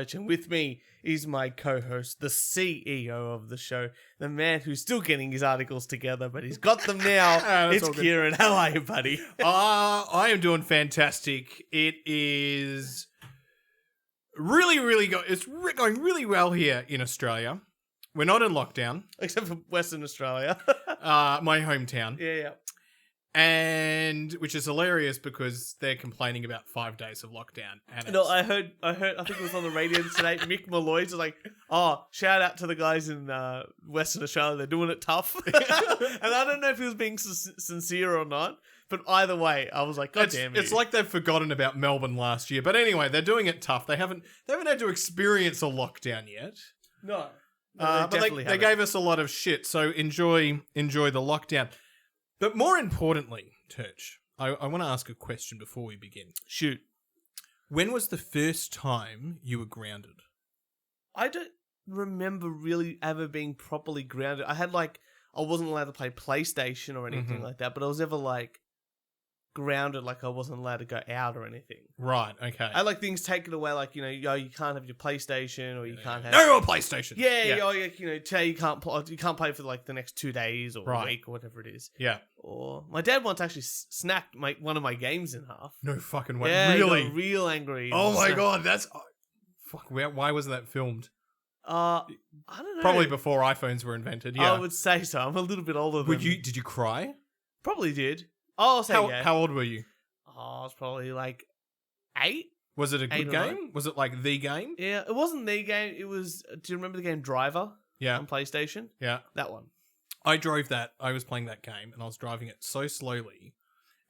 Church, and with me is my co-host, the CEO of the show, the man who's still getting his articles together, but he's got them now. It's Kieran. How are you, buddy? I am doing fantastic. It is really going really well here in Australia. We're not in lockdown. Except for Western Australia. My hometown. Yeah. And which is hilarious because they're complaining about 5 days of lockdown. And No, I heard, I think it was on the radio today, Mick Malloy's like, shout out to the guys in Western Australia, they're doing it tough. And I don't know if he was being sincere or not, but either way, I was like, God damn it. It's like they've forgotten about Melbourne last year. But anyway, they're doing it tough. They haven't had to experience a lockdown yet. No. But they gave us a lot of shit, so enjoy the lockdown. But more importantly, Turch, I want to ask a question before we begin. Shoot. When was the first time you were grounded? I don't remember really ever being properly grounded. I wasn't allowed to play PlayStation or anything like that, but I was never grounded, I wasn't allowed to go out or anything. Right, okay. I things taken away, you can't have your PlayStation or you can't have... No PlayStation! Today you can't play for the next 2 days or a week or whatever it is. Yeah. Or my dad once actually snapped one of my games in half. No fucking way. Yeah, really? He got real angry. Oh my god, that's... fuck, why wasn't that filmed? I don't know. Probably before iPhones were invented, yeah. I would say so. I'm a little bit older than... Did you cry? Probably did. Oh, I'll say yeah. How old were you? Oh, I was probably 8. Was it a good game? 9. Was it the game? Yeah, it wasn't the game. It was... Do you remember the game Driver? Yeah. On PlayStation? Yeah. That one. I drove that. I was playing that game and I was driving it so slowly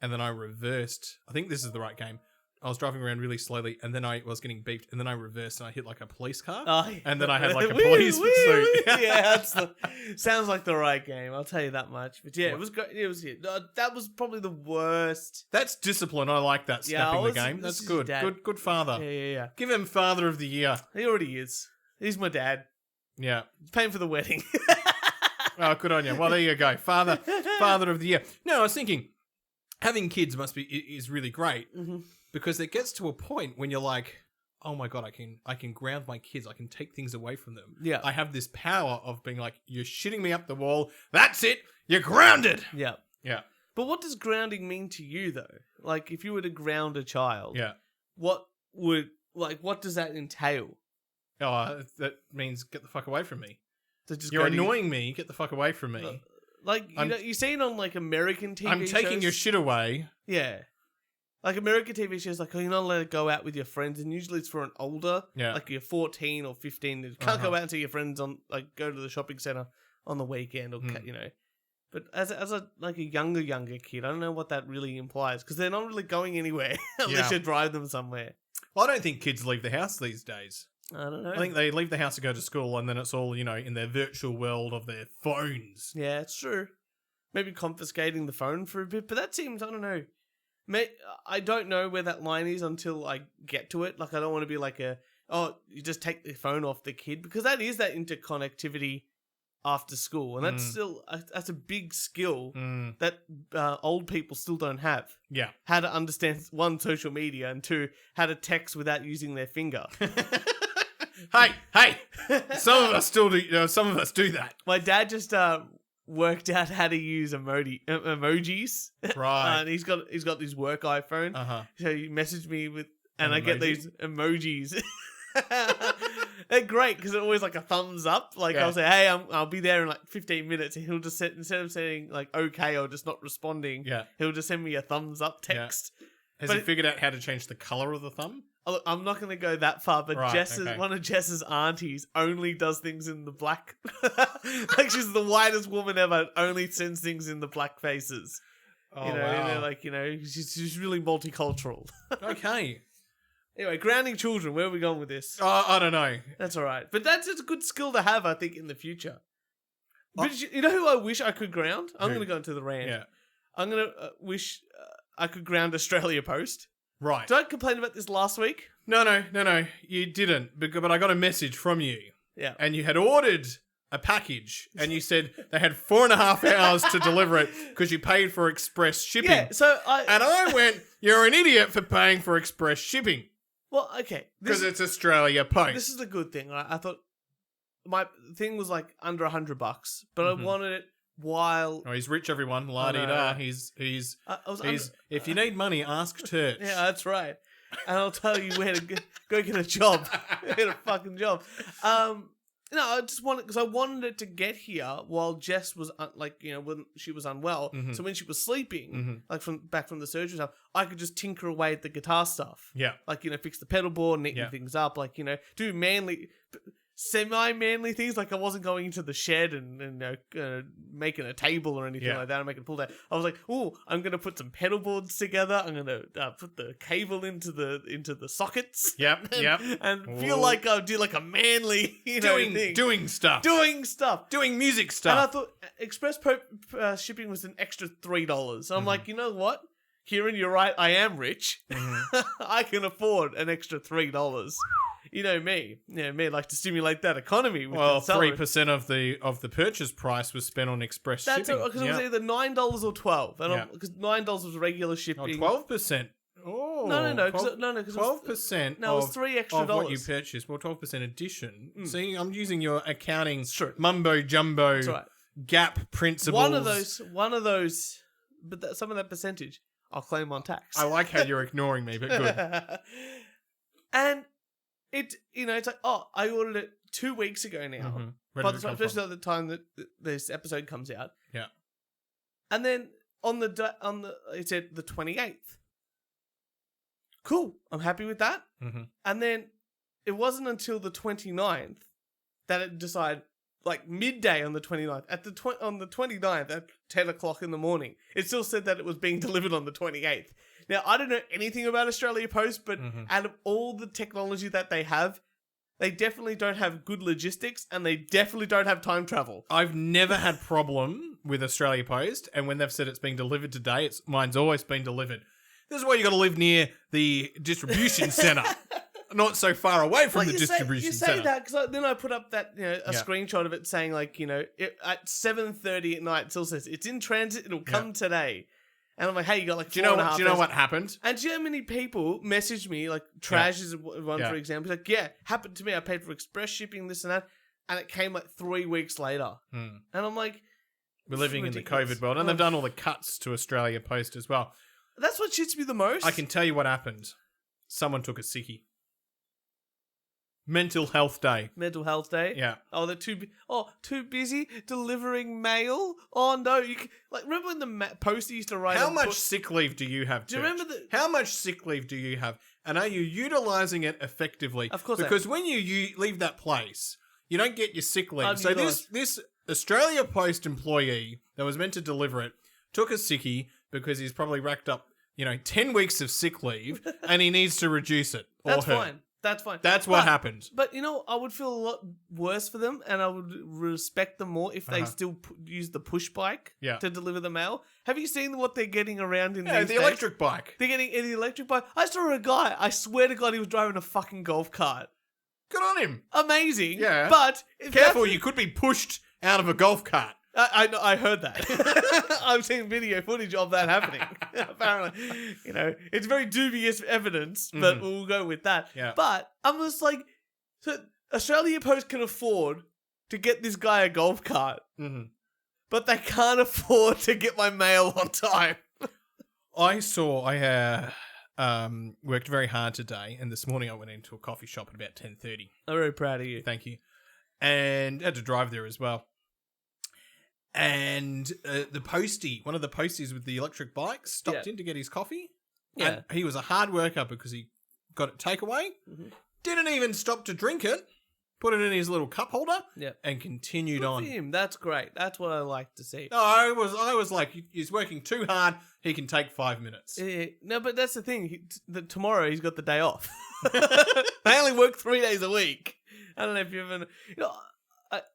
and then I reversed. I think this is the right game. I was driving around really slowly and then I was getting beeped and then I reversed and I hit a police car. And then I had a police pursuit. Yeah, sounds like the right game. I'll tell you that much. But yeah, it was great. That was probably the worst. That's discipline. I like that. Stepping the game. That's good. Good father. Yeah. Give him Father of the Year. He already is. He's my dad. Yeah. He's paying for the wedding. Oh, good on you. Well, there you go. Father of the Year. No, I was thinking having kids is really great. Because it gets to a point when you're like, oh my god, I can ground my kids. I can take things away from them. Yeah. I have this power of being like, you're shitting me up the wall. That's it. You're grounded. Yeah. Yeah. But what does grounding mean to you though? If you were to ground a child, yeah, what does that entail? Oh, that means get the fuck away from me. So just you're annoying me. Get the fuck away from me. You see it on American TV shows. I'm taking your shit away. Yeah. American TV shows, you're not allowed to go out with your friends, and usually it's for an older, you're 14 or 15, you can't go out until your friends go to the shopping centre on the weekend, or But as a younger kid, I don't know what that really implies, because they're not really going anywhere unless you drive them somewhere. Well, I don't think kids leave the house these days. I don't know. I think they leave the house to go to school, and then it's all, in their virtual world of their phones. Yeah, it's true. Maybe confiscating the phone for a bit, but that seems, I don't know. I don't know where that line is until I get to it. I don't want to be you just take the phone off the kid, because that is that interconnectivity after school, and that's still that's a big skill that old people still don't have. Yeah, how to understand, 1, social media, and 2, how to text without using their finger. Hey! Some of us still do. Some of us do that. My dad just worked out how to use emojis. Right. And he's got this work iPhone. So he messaged me with, and I get these emojis. They're great because it's always a thumbs up. I'll say, hey, I'll be there in 15 minutes, and he'll just instead of saying okay or just not responding, he'll just send me a thumbs up text. Yeah. Has he figured out how to change the colour of the thumb? I'm not going to go that far, but one of Jess's aunties only does things in the black. She's the whitest woman ever, only sends things in the black faces. Oh, wow. She's really multicultural. Okay. Anyway, grounding children, where are we going with this? I don't know. That's all right. But that's a good skill to have, I think, in the future. But you know who I wish I could ground? I'm going to go into the rant. Yeah. I'm going to wish I could ground Australia Post. Right. Did I complain about this last week? No. You didn't. But I got a message from you. Yeah. And you had ordered a package and you said they had 4.5 hours to deliver it because you paid for express shipping. Yeah, so I went, you're an idiot for paying for express shipping. Well, okay. Because it's Australia Post. This is the good thing, right? I thought my thing was like under $100, but I wanted it while. Oh, he's rich, everyone. La-di-da. He's. If you need money, ask Church. Yeah, that's right. And I'll tell you where to go get a job. Get a fucking job. No, I just wanted, because I wanted it to get here while Jess was when she was unwell. Mm-hmm. So when she was sleeping, like back from the surgery stuff, I could just tinker away at the guitar stuff. Yeah. Like, fix the pedal board, neaten things up, like, do semi-manly things. Like, I wasn't going into the shed and making a table or anything like that. I'm making a pull down. I was like, oh, I'm going to put some pedal boards together. I'm going to put the cable into the sockets. Yep. And feel like I'll do like a manly, thing. Doing stuff. Doing music stuff. And I thought express shipping was an extra $3. So I'm like, you know what? Kieran, you're right. I am rich. I can afford an extra $3. You know me. Like to stimulate that economy. With 3% of the purchase price was spent on express shipping. That's because it was either $9 or $12, because $9 was regular shipping. 12%. Oh, no, because 12%. No, it was $3 extra of what you purchased. Well, 12% addition. See, I'm using your accounting mumbo jumbo. That's right. Gap principles. One of those, but some of that percentage, I'll claim on tax. I like how you're ignoring me, but good. And it's like, I ordered it 2 weeks ago now. Especially at the time that this episode comes out. Yeah. And then it said the 28th. Cool. I'm happy with that. And then it wasn't until the 29th that it decided, like midday on the 29th, on the 29th at 10 o'clock in the morning, it still said that it was being delivered on the 28th. Now, I don't know anything about Australia Post, but out of all the technology that they have, they definitely don't have good logistics, and they definitely don't have time travel. I've never had problem with Australia Post, and when they've said it's being delivered today, mine's always been delivered. This is why you got to live near the distribution centre, not so far away from the distribution centre. You say that because then I put up that a screenshot of it saying at 7:30 at night. It still says it's in transit. It'll come today. And I'm like, hey, you got like 4.5 Do you know what happened? And do you know how many people messaged me, like Trash is one, for example. He's like, happened to me. I paid for express shipping, this and that. And it came like 3 weeks later. And I'm like, we're living in the COVID world. And they've done all the cuts to Australia Post as well. That's what shits me the most. I can tell you what happened. Someone took a sickie. Mental Health Day. Mental Health Day? Yeah. Oh, they're too busy delivering mail? Oh, no. Remember when the Post used to write... How much sick leave do you have, Do you remember How much sick leave do you have? And are you utilising it effectively? Of course Because when you leave that place, you don't get your sick leave. So this Australia Post employee that was meant to deliver it took a sickie because he's probably racked up, 10 weeks of sick leave and he needs to reduce it. That's fine. That's fine. That's what happened. But, I would feel a lot worse for them, and I would respect them more if they still use the push bike to deliver the mail. Have you seen what they're getting around in these days? Electric bike. They're getting the electric bike. I saw a guy, I swear to God, he was driving a fucking golf cart. Good on him. Amazing. Yeah. But... Careful, you could be pushed out of a golf cart. I heard that. I've seen video footage of that happening. Apparently, it's very dubious evidence, but we'll go with that. Yeah. But I'm just like, so Australia Post can afford to get this guy a golf cart, but they can't afford to get my mail on time. I worked very hard today, and this morning I went into a coffee shop at about 10:30. I'm very proud of you. Thank you. And had to drive there as well. And one of the posties with the electric bike stopped in to get his coffee. Yeah. And he was a hard worker because he got it takeaway. Didn't even stop to drink it. Put it in his little cup holder. And continued on. Good for him. That's great. That's what I like to see. No, I was like, he's working too hard. He can take 5 minutes. No, but that's the thing. Tomorrow he's got the day off. They only work 3 days a week. I don't know if you've ever...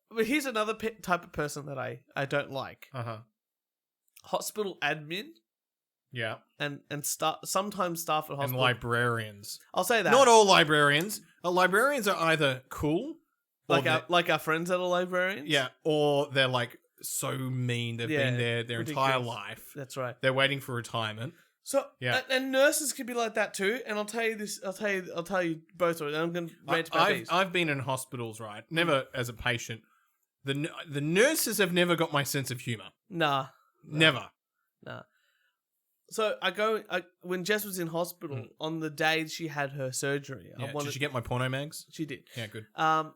but here's another type of person that I don't like. Hospital admin. Yeah. And sometimes staff at hospital. And librarians. I'll say that. Not all librarians. Librarians are either cool. Like our friends that are librarians? Yeah. Or they're like so mean. They've been there their entire life. That's right. They're waiting for retirement. So Yeah. and nurses can be like that too. And I'll tell you this. I'll tell you both of it. And I'm going to rant about these. I've been in hospitals, right? Never as a patient. The nurses have never got my sense of humor. Nah. Never. Nah. So when Jess was in hospital on the day she had her surgery. Yeah. Did she get my porno mags? She did. Yeah, good. I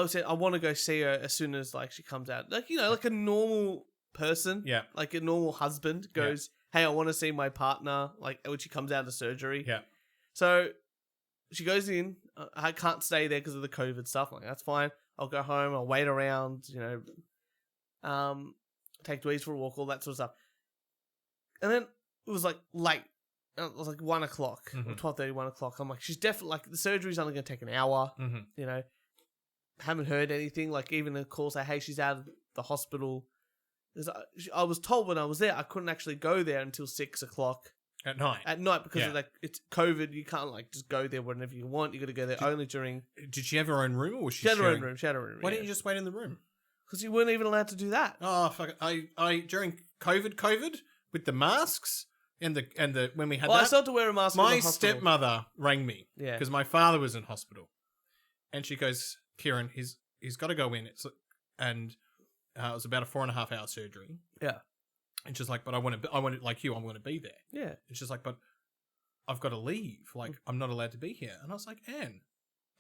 said I want to go see her as soon as like she comes out. Like like a normal person. Yeah. Like a normal husband goes, hey, I want to see my partner. Like when she comes out of surgery. Yeah. So she goes in. I can't stay there because of the COVID stuff. I'm like, that's fine. I'll go home. I'll wait around. Take Louise for a walk. All that sort of stuff. And then it was like late. It was like 1 o'clock, or 12:30, 1 o'clock. I'm like, she's definitely like the surgery's only going to take an hour. Haven't heard anything. Like even a call say, hey, she's out of the hospital. I was told when I was there I couldn't actually go there until 6 o'clock at night. Because of like it's COVID. You can't like just go there whenever you want. You got to go there only during. Did she have her own room or was she? She had her sharing? own room. She had her own room. Why didn't you just wait in the room? Because you weren't even allowed to do that. Oh fuck! I during COVID with the masks and the when we had that. I still had to wear a mask. My in the hospital. stepmother rang me because my father was in hospital, and she goes, "Kieran, he's got to go in." It was about a 4.5 hour surgery. Yeah, and she's like, "But I want to like you. I want to be there." Yeah, and she's like, "But I've got to leave. Like I'm not allowed to be here." And I was like, "Anne,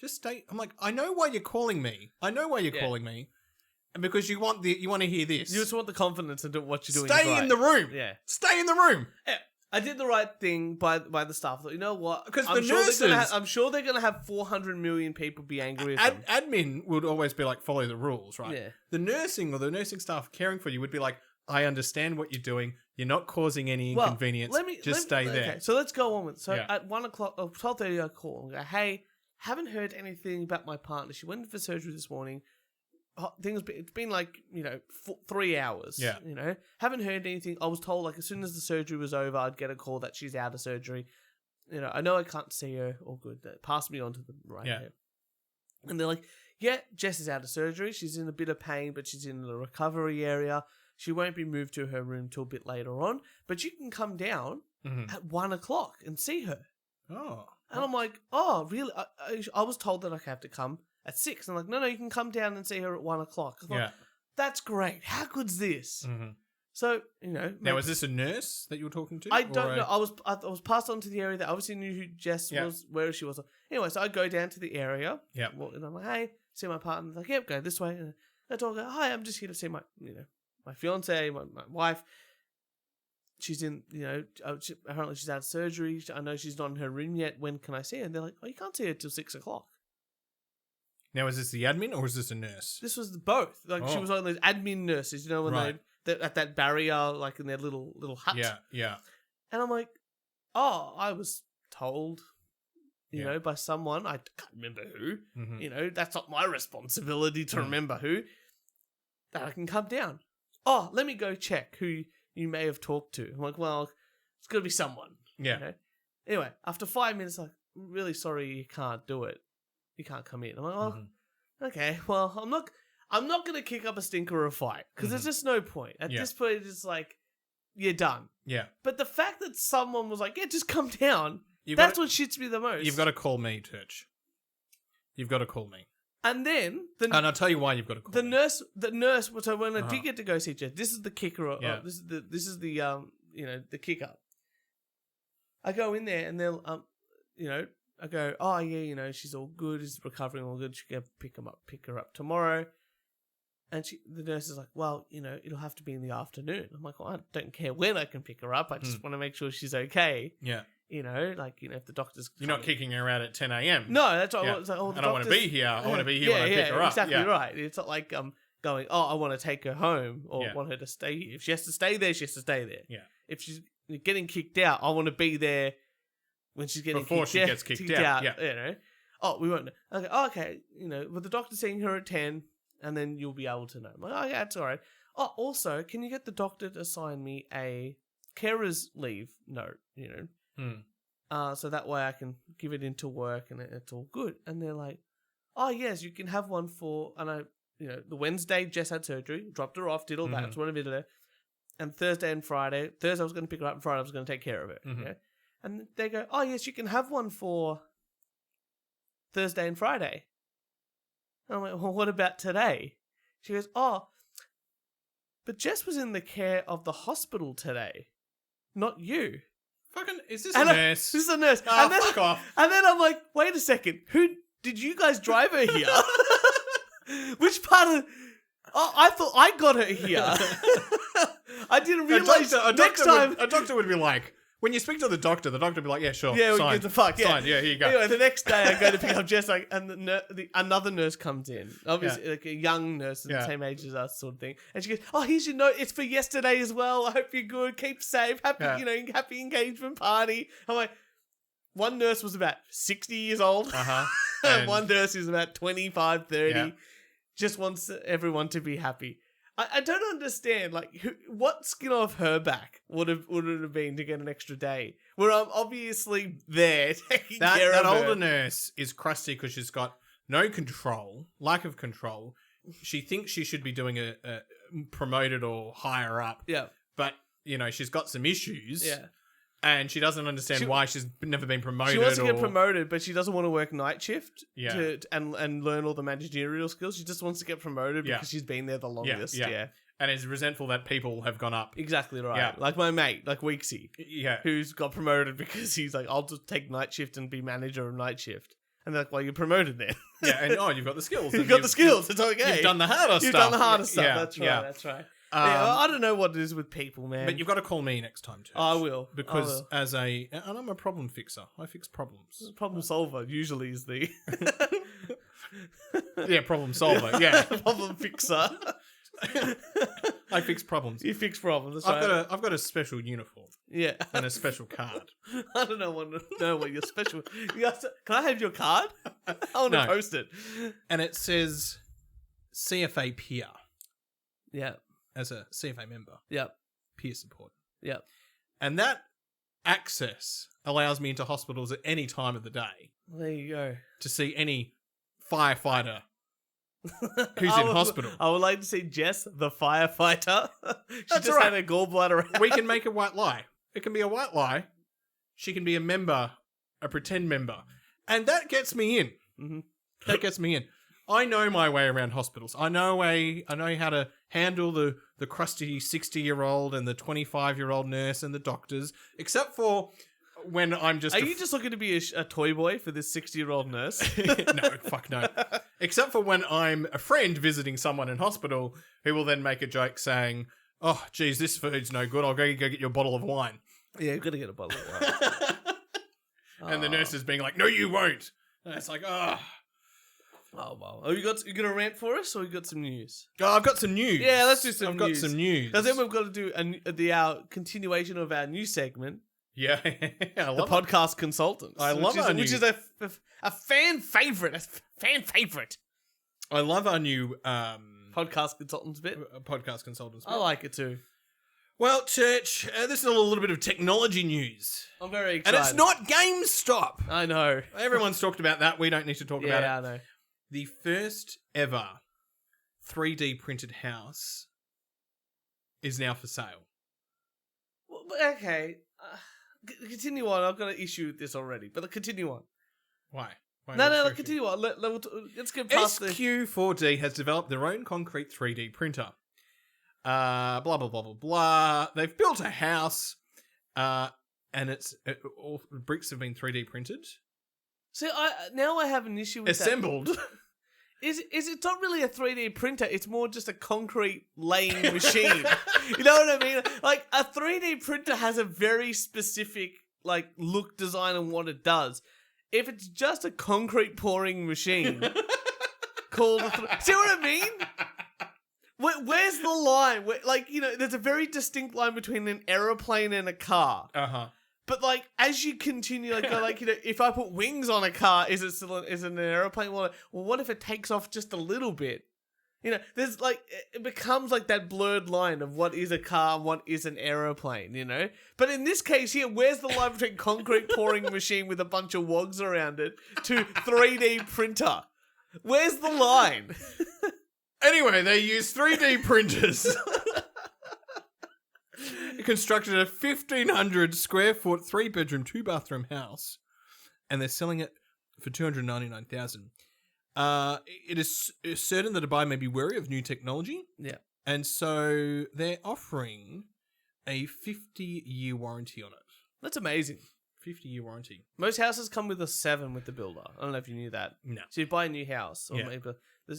just stay." I'm like, "I know why you're calling me. Calling me." And because you want to hear this. You just want the confidence to do what you're doing. Stay in the room. Yeah. Stay in the room. Yeah. I did the right thing by the staff. I thought, you know what? Because I'm sure they're going to have 400 million people be angry at them. Admin would always be like, follow the rules, right? Yeah. The nursing staff caring for you would be like, I understand what you're doing. You're not causing any inconvenience. Just stay there. Okay, so let's go on with it. So at 1 o'clock, or 12:30, I call and go, hey, haven't heard anything about my partner. She went in for surgery this morning. It's been like 3 hours. Yeah, haven't heard anything. I was told like as soon as the surgery was over, I'd get a call that she's out of surgery. I know I can't see her. All good. Pass me on to the right. Yeah, and they're like, yeah, Jess is out of surgery. She's in a bit of pain, but she's in the recovery area. She won't be moved to her room till a bit later on, but you can come down at 1 o'clock and see her. Oh, and I'm like, oh, really? I was told that I have to come at 6. I'm like, no, you can come down and see her at 1 o'clock. Like, that's great. How good's this? So, Now, is this a nurse that you were talking to? I don't know. I was passed on to the area that obviously knew who Jess was, where she was. Anyway, so I go down to the area. Yeah. And I'm like, hey, see my partner. Like, yep, go this way. And I talk, hi, I'm just here to see my, my fiance, my wife. She's in, apparently she's out of surgery. I know she's not in her room yet. When can I see her? And they're like, oh, you can't see her till 6 o'clock. Now, is this the admin or is this a nurse? This was both. Like, she was one of those admin nurses, when they're at that barrier, like in their little hut. Yeah. And I'm like, oh, I was told, by someone, I can't remember who, that's not my responsibility to remember who, that I can come down. Oh, let me go check who you may have talked to. I'm like, well, it's got to be someone. Yeah. Anyway, after 5 minutes, like, really sorry you can't do it. You can't come in. I'm like, oh, okay. Well, I'm not going to kick up a stinker or a fight because there's just no point. At this point, it's like, you're done. Yeah. But the fact that someone was like, yeah, just come down, that's what shits me the most. You've got to call me, Turch. You've got to call me. And then... and I'll tell you why you've got to call me. The nurse, so when I did get to go see Jess, this is the kicker. This is the the kicker. I go in there and they'll, I go, oh yeah, she's all good, she's recovering all good. She can pick her up tomorrow. And the nurse is like, well, it'll have to be in the afternoon. I'm like, well, I don't care when I can pick her up. I just want to make sure she's okay. Yeah. If the doctor's... You're not kicking her out at 10 a.m. No, that's right. Yeah. It's like, I don't want to be here. I want to be here when I pick her up. Exactly right. It's not like going, oh, I want to take her home or want her to stay here. If she has to stay there, she has to stay there. Yeah. If she's getting kicked out, I want to be there when she's getting before she gets kicked out. Yeah. Oh, we won't know. Okay. With the doctor seeing her at 10, and then you'll be able to know. I'm like, oh, yeah, that's all right. Oh, also, can you get the doctor to assign me a carer's leave note, so that way I can give it into work and it's all good. And they're like, oh, yes, you can have one for, and the Wednesday Jess had surgery, dropped her off, did all that, so whatever. and Thursday and Friday. Thursday I was going to pick her up, and Friday I was going to take care of her. Mhm. Yeah? And they go, oh, yes, you can have one for Thursday and Friday. And I'm like, well, what about today? She goes, oh, but Jess was in the care of the hospital today, not you. Fucking, is this And a nurse? This is a nurse. Oh, fuck off. And then I'm like, wait a second. Who did you guys drive her here? Which part of... Oh, I thought I got her here. I didn't realize next time... A doctor would be like, when you speak to the doctor would be like, yeah, sure, Yeah, we sign. give the fuck. Yeah, Sign. Yeah, here you go. Anyway, the next day I go to pick up Jess, like, and another nurse comes in, obviously like a young nurse, the same age as us, sort of thing. And she goes, "Oh, here's your note. It's for yesterday as well. I hope you're good. Keep safe. Happy, happy engagement party." I'm like, one nurse was about 60 years old, and one nurse is about 25, 30. Yeah. Just wants everyone to be happy. I don't understand, like, what skin off her back would it have been to get an extra day? Where I'm obviously there taking care of her. That older nurse is crusty because she's got no control, lack of control. She thinks she should be doing a promoted or higher up. Yeah. But, she's got some issues. Yeah. And she doesn't understand why she's never been promoted. She wants to get promoted, but she doesn't want to work night shift Yeah. and learn all the managerial skills. She just wants to get promoted because she's been there the longest. Yeah. And is resentful that people have gone up. Exactly right. Yeah. Like my mate, like Weeksy, Yeah. who's got promoted because he's like, I'll just take night shift and be manager of night shift. And they're like, well, you're promoted then. Yeah, and you've got the skills. You've got the skills. It's okay. You've done the harder stuff. You've done the harder stuff. Yeah, That's right. yeah. That's right. I don't know what it is with people, man. But you've got to call me next time, too. I will. Because and I'm a problem fixer. I fix problems. Problem solver usually is the... Yeah, problem solver. Yeah. Problem fixer. I fix problems. You fix problems. That's right. I've got a special uniform. Yeah. And a special card. I don't know what your special... Can I have your card? I want to post it. And it says CFA peer. Yeah. As a CFA member. Yep. Peer support. Yep. And that access allows me into hospitals at any time of the day. There you go. To see any firefighter who's in hospital. I would like to see Jess, the firefighter. She That's just right. had a gallbladder. We can make a white lie. It can be a white lie. She can be a member, a pretend member. And that gets me in. Mm-hmm. That gets me in. I know my way around hospitals. I know how to handle the crusty 60-year-old and the 25-year-old nurse and the doctors, except for when I'm just... Are you just looking to be a toy boy for this 60-year-old nurse? No, fuck no. Except for when I'm a friend visiting someone in hospital who will then make a joke saying, "Oh, geez, this food's no good. I'll go get you a bottle of wine." Yeah, you've got to get a bottle of wine. And the nurse is being like, "No, you won't." And it's like, Oh, well. You got a rant for us, or you got some news? Oh, I've got some news. Yeah, let's do some news. I've got some news. Because then we've got to do our continuation of our new segment, Yeah, I love the podcast consultants. I love our which new- is a fan favorite. A fan favorite. I love our new Podcast consultants bit. podcast consultants. I like it too. Well, Church, this is a little bit of technology news. I'm very excited. And it's not GameStop. I know. Everyone's talked about that. We don't need to talk about it. Yeah, I know. The first ever 3D printed house is now for sale. Well, okay. Continue on. I've got an issue with this already, but continue on. Why? No, continue on. Let's get past this. SQ4D has developed their own concrete 3D printer. Blah, blah, blah, blah, blah. They've built a house, and all the bricks have been 3D printed. See, now I have an issue with Assembled. that. Is it's not really a 3D printer, it's more just a concrete laying machine. You know what I mean? Like, a 3D printer has a very specific, like, look, design, and what it does. If it's just a concrete pouring machine called... See what I mean? Where's the line? There's a very distinct line between an aeroplane and a car. Uh-huh. But, like, as you continue, if I put wings on a car, is it an aeroplane? Well, what if it takes off just a little bit? There's, it becomes, that blurred line of what is a car and what is an aeroplane, But in this case here, where's the line between concrete pouring machine with a bunch of wogs around it to 3D printer? Where's the line? Anyway, they use 3D printers constructed a 1,500 square foot, 3-bedroom, 2-bathroom house, and they're selling it for $299,000. It is certain that Dubai may be wary of new technology. Yeah. And so they're offering a 50-year warranty on it. That's amazing. 50-year warranty. Most houses come with a 7 with the builder. I don't know if you knew that. No. So you buy a new house, or Yeah. maybe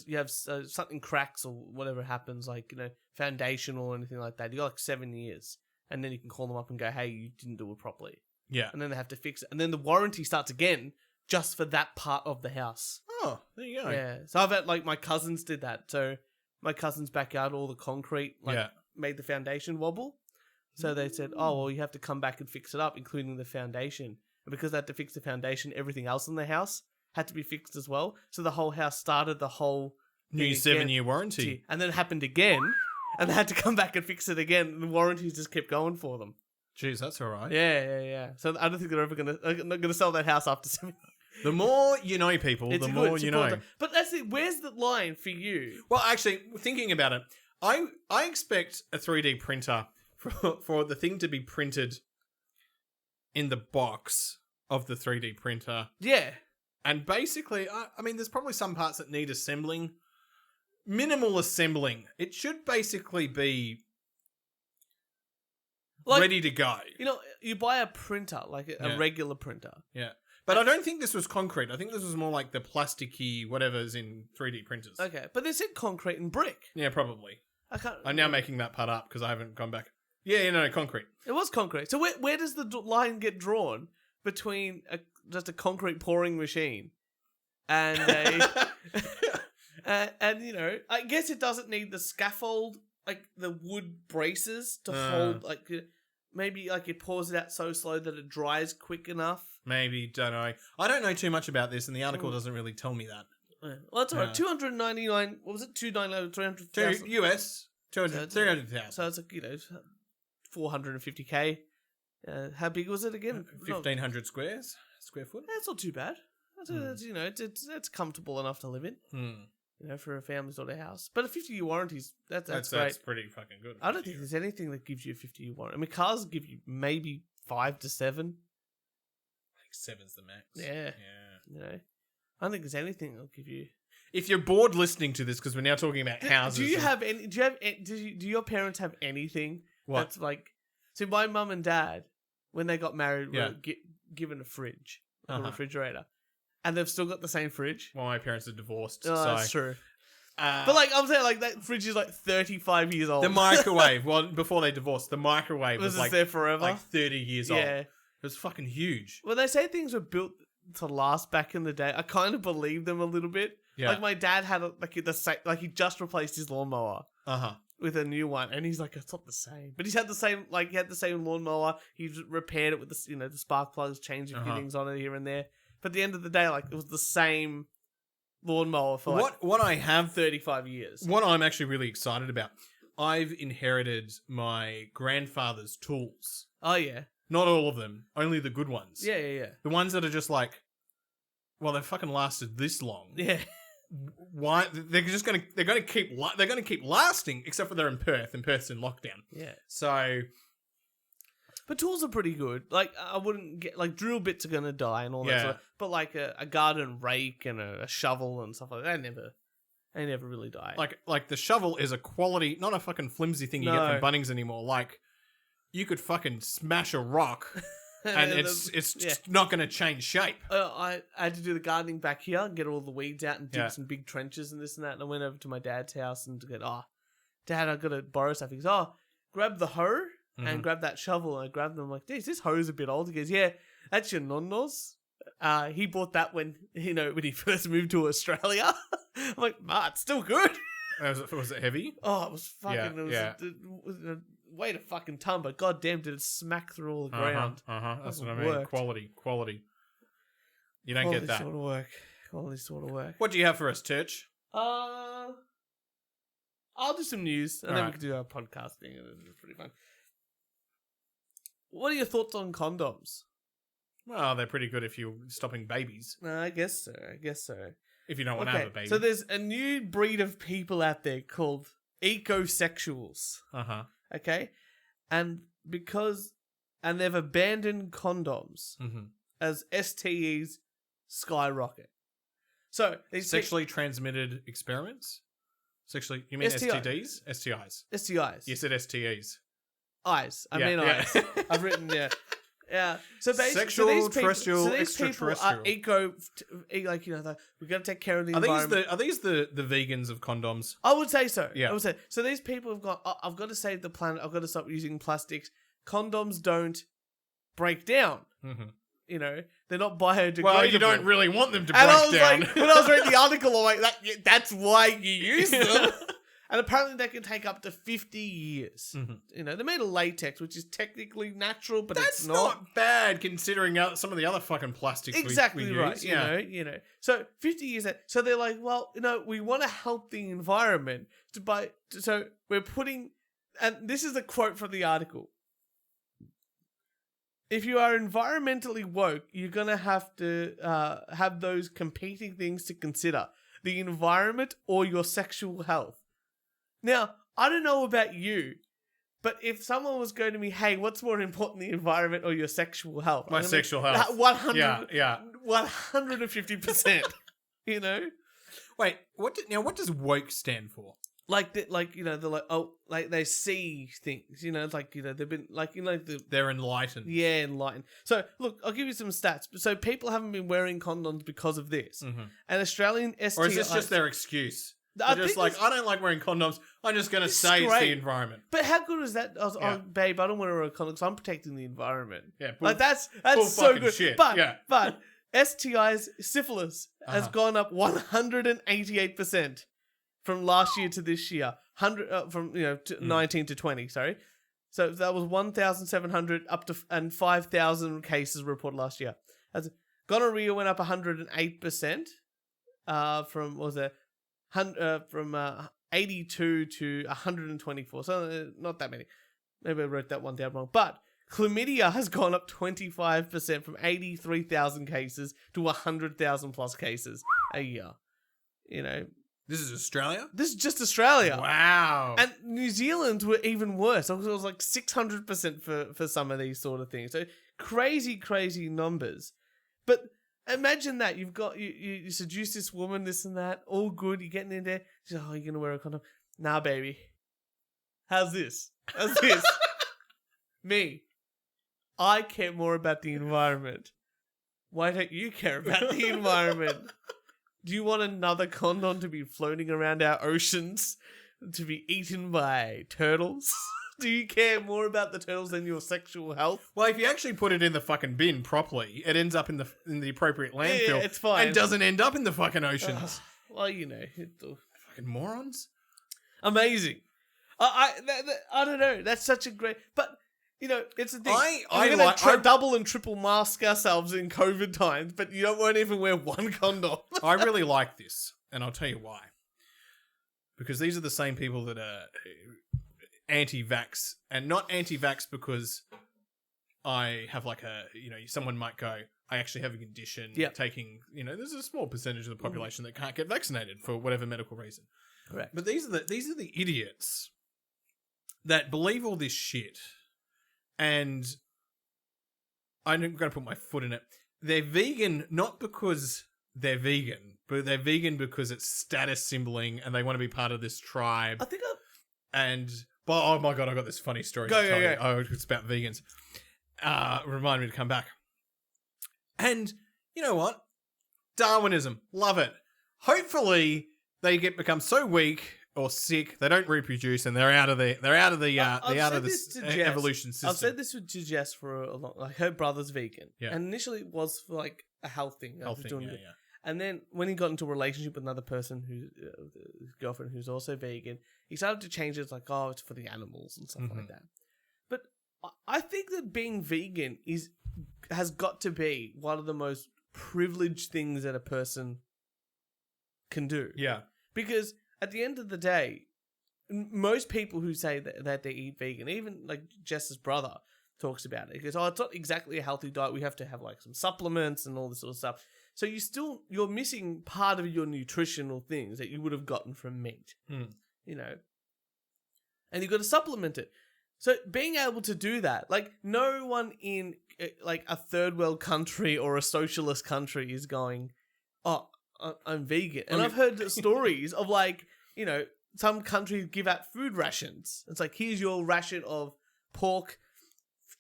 you have something cracks or whatever happens, like, foundation or anything like that. You got like 7 years, and then you can call them up and go, "Hey, you didn't do it properly," Yeah. and then they have to fix it, and then the warranty starts again just for that part of the house. Oh, there you go. Yeah. So I've had, like, my cousins did that. So my cousin's backyard, all the concrete made the foundation wobble. So they said, "Oh, well, you have to come back and fix it up, including the foundation." And because they had to fix the foundation, everything else in the house had to be fixed as well. So the whole house started the whole New thing 7-year warranty. and then it happened again, and they had to come back and fix it again. And the warranties just kept going for them. Jeez, that's all right. Yeah. So I don't think they're ever gonna sell that house after 7 years. The more you know, people, the more you know. But that's it. Where's the line for you? Well, actually, thinking about it, I expect a 3D printer for the thing to be printed in the box of the 3D printer. Yeah. And basically, I mean, there's probably some parts that need assembling. Minimal assembling. It should basically be ready to go. You buy a printer, like a regular printer. Yeah. But I don't think this was concrete. I think this was more like the plasticky whatever's in 3D printers. Okay, but they said concrete and brick. Yeah, probably. I'm I'm now making that part up because I haven't gone back. Yeah, no, concrete. It was concrete. So where does the line get drawn between just a concrete pouring machine and I guess it doesn't need the scaffold, like the wood braces to hold, like maybe like it pours it out so slow that it dries quick enough. Maybe, don't know. I don't know too much about this, and the article doesn't really tell me that. Yeah. Well, that's alright. 299. What was it? 299, 300,000 US 300,000. So it's like 450k. How big was it again? 1,500 square foot. That's not too bad. It's comfortable enough to live in. For a family sort of house. But a 50-year warranty, that's great. That's pretty fucking good. I don't think there's anything that gives you a 50-year warranty. I mean, cars give you maybe 5 to 7. I think 7's the max. Yeah. I don't think there's anything that'll give you. If you're bored listening to this, because we're now talking about houses. Do you have any? Do your parents have anything that's like? So my mum and dad, when they got married, were given a fridge, like a refrigerator, and they've still got the same fridge. Well, my parents are divorced. Oh, so that's true. But like I'm saying, like that fridge is like 35 years old. The microwave. Well, before they divorced, the microwave was like there forever, like 30 years old. Yeah, it was fucking huge. Well, they say things were built to last back in the day. I kind of believe them a little bit. Yeah. Like my dad had he just replaced his lawnmower. With a new one, and he's like, it's not the same. But he had the same lawnmower. He's repaired it with the spark plugs, changing fittings on it here and there. But at the end of the day, like it was the same lawnmower for what I have 35 years. What I'm actually really excited about, I've inherited my grandfather's tools. Oh yeah, not all of them, only the good ones. Yeah. The ones that are just like, well, they've fucking lasted this long. Yeah. Why they're gonna keep lasting, except for they're in Perth, and Perth's in lockdown. Yeah. So, but tools are pretty good. Like I wouldn't get like drill bits are gonna die and all that stuff. But like a garden rake and a shovel and stuff like that, they never really die. Like the shovel is a quality, not a fucking flimsy thing you get from Bunnings anymore. Like you could fucking smash a rock. And it's just not going to change shape. I had to do the gardening back here and get all the weeds out and dig some big trenches and this and that. And I went over to my dad's house and go, Dad, I've got to borrow stuff. He goes, grab the hoe and grab that shovel. And I grabbed them. I'm like, is this hoe's a bit old? He goes, yeah, that's your nonnos. He bought that when he first moved to Australia. I'm like, it's still good. Was it heavy? Oh, it was fucking... It was weighed a fucking ton, but goddamn did it smack through all the ground. That's what I mean. Quality. You don't get that. Quality sort of work. What do you have for us, Church? I'll do some news, and then we can do our podcast thing. It's pretty fun. What are your thoughts on condoms? Well, they're pretty good if you're stopping babies. I guess so. If you don't want to have a baby. So there's a new breed of people out there called ecosexuals. Uh-huh. Okay? And and they've abandoned condoms as STEs skyrocket. So these sexually transmitted experiments. You mean STDs? STIs. STIs. You said STEs. Eyes. I Yeah, mean yeah. eyes. I've written yeah. So basically, Sexual, terrestrial, these people are extraterrestrial. like we got to take care of the Are environment. these the vegans of condoms? I would say so. Yeah. I would say so. These people have got. I've got to save the planet. I've got to stop using plastics. Condoms don't break down. Mm-hmm. You know, they're not biodegradable. Well, you don't really want them to And break I was down. like, when I was reading the article, I'm like, that's why you use them. And apparently they can take up to 50 years. Mm-hmm. You know, they're made of latex, which is technically natural, but That's it's not. bad considering some of the other fucking plastics Exactly we right. use. You know. So 50 years. So they're like, well, we want to help the environment so we're putting, and this is a quote from the article. If you are environmentally woke, you're gonna have to have those competing things to consider: the environment or your sexual health. Now, I don't know about you, but if someone was going to me, hey, what's more important, the environment or your sexual health? My sexual health. 100, Yeah. 150%. You know? Wait, what does woke stand for? They're like, they see things, it's like, they've been, They're enlightened. Yeah, enlightened. So, look, I'll give you some stats. So, people haven't been wearing condoms because of this. Mm-hmm. An Australian STI... Or is this just their excuse? I They're just like, I don't like wearing condoms. I'm just going to say it's the environment. But how good is that? Babe, I don't want to wear a condom because I'm protecting the environment. Yeah, that's so fucking good. shit. But STIs, syphilis, has gone up 188% from last year to this year. 19 to 20, sorry. So that was 1,700 up to and 5,000 cases reported last year. Gonorrhea went up 108%. From what was it? From 82 to 124. So not that many. Maybe I wrote that one down wrong. But chlamydia has gone up 25% from 83,000 cases to 100,000 plus cases a year. This is Australia? This is just Australia. Wow. And New Zealand were even worse. It was like 600% for some of these sort of things. So crazy, crazy numbers. But imagine that you seduce this woman, this and that, all good. You're getting in there. She's like, you're gonna wear a condom? Nah, baby. How's this? Me. I care more about the environment. Why don't you care about the environment? Do you want another condom to be floating around our oceans to be eaten by turtles? Do you care more about the turtles than your sexual health? Well, if you actually put it in the fucking bin properly, it ends up in the appropriate landfill. Yeah, it's fine. And doesn't end up in the fucking oceans. Fucking morons. Amazing. I don't know. That's such a great... But, it's the thing. We're going to double and triple mask ourselves in COVID times, but you won't even wear one condom. I really like this, and I'll tell you why. Because these are the same people that are anti-vax, and not anti-vax because I have someone might go, I actually have a condition, taking, there's a small percentage of the population that can't get vaccinated for whatever medical reason. Correct. But these are the idiots that believe all this shit, and I'm going to put my foot in it. They're vegan not because they're vegan, but they're vegan because it's status symboling and they want to be part of this tribe. I think But oh my god, I got this funny story to tell you. Oh, it's about vegans. Remind me to come back. And you know what? Darwinism, love it. Hopefully, they become so weak or sick they don't reproduce and they're out of the evolution system. I've said this to Jess for a long. Like her brother's vegan, and initially it was for like a health thing. And then when he got into a relationship with another person his girlfriend who's also vegan, he started to change it. It's like, oh, it's for the animals and stuff like that. But I think that being vegan has got to be one of the most privileged things that a person can do. Yeah. Because at the end of the day, most people who say that they eat vegan, even like Jess's brother talks about it. He goes, oh, it's not exactly a healthy diet. We have to have like some supplements and all this sort of stuff. So you're missing part of your nutritional things that you would have gotten from meat, and you've got to supplement it. So being able to do that, like no one in like a third world country or a socialist country is going, oh, I'm vegan. And I've heard stories of like, you know, some countries give out food rations. It's like, here's your ration of pork,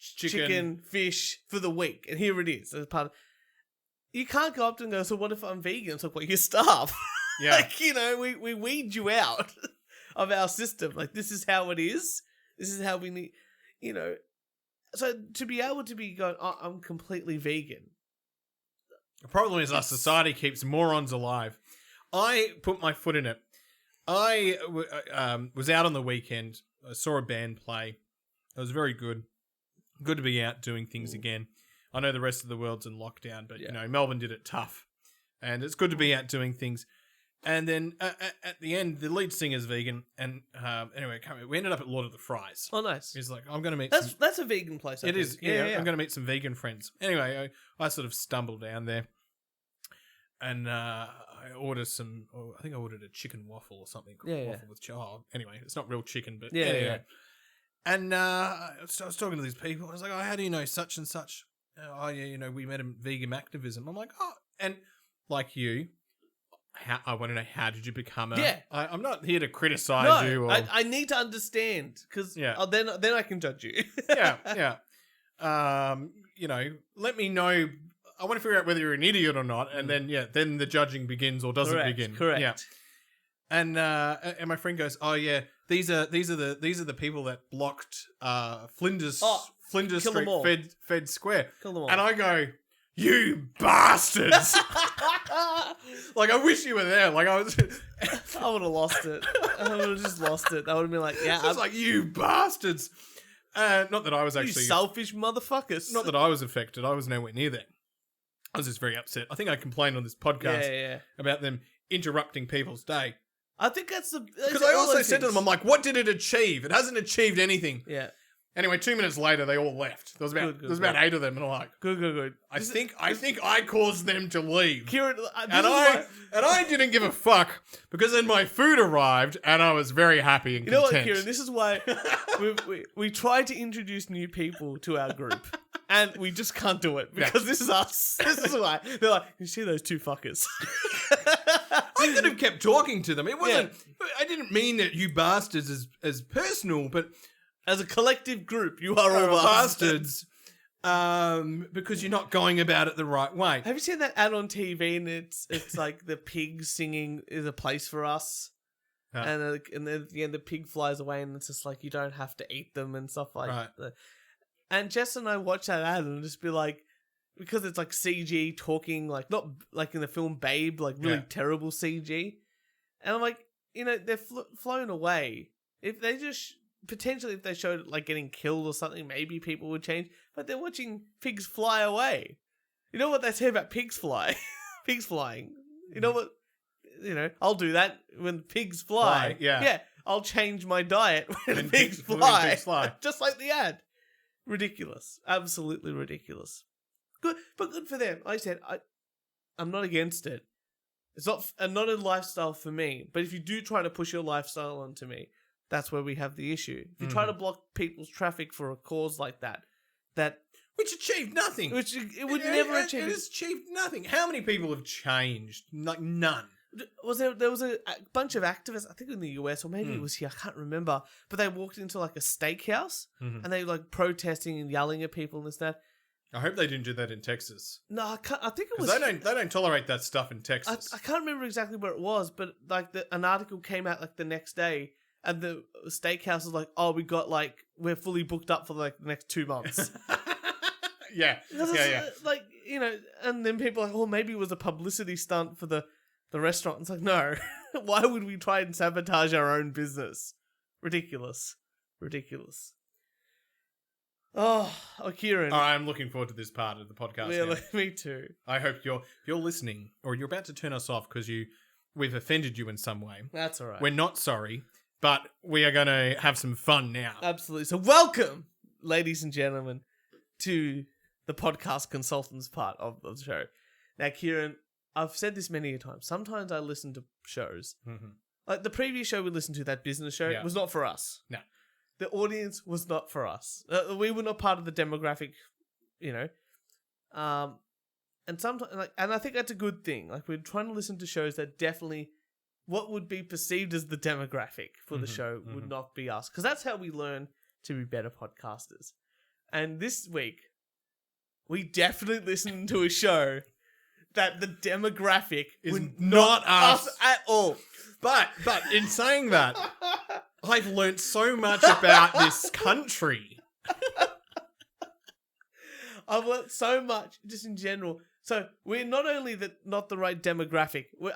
chicken, fish for the week. And here it is. As part of, you can't go up to and go, so what if I'm vegan? It's like, well, you starve. Yeah. Like, you know, we weed you out of our system. Like, this is how it is. This is how we need, you know. So to be able to be going, oh, I'm completely vegan. The problem is our society keeps morons alive. I put my foot in it. I was out on the weekend. I saw a band play. It was very good. Good to be out doing things again. I know the rest of the world's in lockdown, but, you know, Melbourne did it tough. And it's good to be out doing things. And then at the end, the lead singer's vegan. And anyway, we ended up at Lord of the Fries. Oh, nice. He's like, I'm going to meet That's a vegan place, I It think. is, yeah. I'm going to meet some vegan friends. Anyway, I sort of stumbled down there. And I ordered I think I ordered a chicken waffle or something. Waffle with child. Anyway, it's not real chicken, but anyway. And I was talking to these people. I was like, oh, how do you know such and such? Oh, yeah, you know, we met in vegan activism. I'm like, oh, and like you, I want to know, how did you become a... Yeah. I'm not here to criticize you. Or, I need to understand, because then I can judge you. yeah. You know, let me know. I want to figure out whether you're an idiot or not, and then the judging begins or doesn't begin. Correct. Yeah. And my friend goes, "Oh yeah, these are the people that blocked Flinders Street Fed Square." Kill them all. And I go, "You bastards!" Like, I wish you were there. Like, I was. I would have lost it. I would have just lost it. I would have been like, yeah. I was like, "You bastards!" Not that I was actually... You selfish motherfuckers. Not that I was affected. I was nowhere near that. I was just very upset. I think I complained on this podcast about them interrupting people's day. I think that's the... Because I also said to them, I'm like, what did it achieve? It hasn't achieved anything. Yeah. Anyway, 2 minutes later, they all left. There was about 8 of them, and I'm like... Good. I think I caused them to leave. Kieran, and I didn't give a fuck, because then my food arrived, and I was very happy and content. You know what, Kieran? This is why we try to introduce new people to our group, and we just can't do it, because this is us. This is why. They're like, you see those two fuckers? I could have kept talking to them. It wasn't... I didn't mean that you bastards as personal, but... As a collective group, you are all bastards. Because you're not going about it the right way. Have you seen that ad on TV, and it's like the pigs singing "Is a Place for Us," and then at the end the pig flies away, and it's just like, you don't have to eat them and stuff like that. And Jess and I watch that ad and just be like, because it's like CG talking, like not like in the film Babe, like really terrible CG, and I'm like, you know, they're flown away. If they just potentially, if they showed it like getting killed or something, maybe people would change. But they're watching pigs fly away. You know what they say about pigs fly? Pigs flying. You know what? You know, I'll do that when pigs fly. Yeah. I'll change my diet when pigs fly. Just like the ad. Ridiculous. Absolutely ridiculous. Good, but good for them. Like I said, I'm not against it. It's not a lifestyle for me. But if you do try to push your lifestyle onto me, that's where we have the issue. If you try to block people's traffic for a cause like that which achieved nothing. Which it would never achieve. It has achieved nothing. How many people have changed? Like, none. There was a bunch of activists, I think in the US, or maybe it was here, I can't remember, but they walked into like a steakhouse and they were like protesting and yelling at people and this, that. I hope they didn't do that in Texas. No, I think it was... They don't tolerate that stuff in Texas. I can't remember exactly where it was, but like an article came out like the next day, and the steakhouse was like, "Oh, we're fully booked up for like the next 2 months." Yeah. Like, you know, and then people are like, "Oh, maybe it was a publicity stunt for the restaurant." It's like, no. Why would we try and sabotage our own business? Ridiculous. Oh, Kieran. I'm looking forward to this part of the podcast. Yeah, me too. I hope you're listening, or you're about to turn us off because we've offended you in some way. That's all right. We're not sorry. But we are going to have some fun now. Absolutely. So welcome, ladies and gentlemen, to the podcast consultants part of the show. Now, Kieran, I've said this many times. Sometimes I listen to shows. Mm-hmm. Like the previous show we listened to, that business show, was not for us. No. the audience was not for us. We were not part of the demographic, you know. And sometimes, and I think that's a good thing. Like, we're trying to listen to shows that definitely, what would be perceived as the demographic for the show would not be us, because that's how we learn to be better podcasters. And this week, we definitely listened to a show that the demographic is would not us at all. But in saying that, I've learnt so much about this country. I've learnt so much just in general. So we're not only not the right demographic. We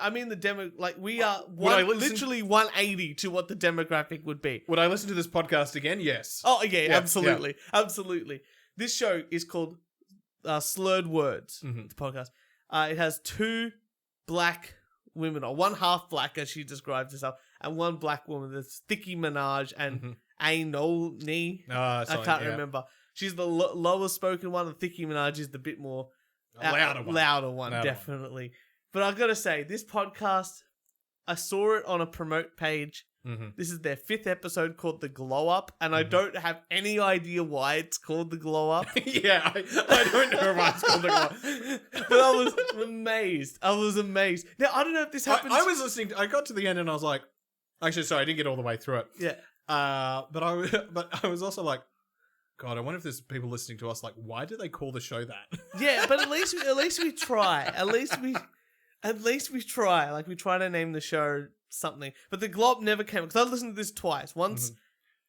are literally 180 to what the demographic would be. Would I listen to this podcast again? Yes. Oh yeah, absolutely, absolutely. This show is called Slurred Words. The podcast. It has 2 black women, or one half black as she describes herself, and one black woman. That's Thickie Minaj and Ainoni. I can't remember. She's the lower spoken one, and Thickie Minaj is the bit more louder one, definitely. But I've got to say, this podcast, I saw it on a promote page. This is their 5th episode, called The Glow Up, and I don't have any idea why it's called The Glow Up. Yeah, I don't know why it's called The Glow Up. But I was amazed. Now, I don't know if this happens. I was listening, I got to the end and I was like, actually, sorry, I didn't get all the way through it. Yeah. But I was also like, God, I wonder if there's people listening to us like, why do they call the show that? Yeah, but at least we try. At least we try. Like, we try to name the show something. But the Glob never came, because I listened to this twice. Once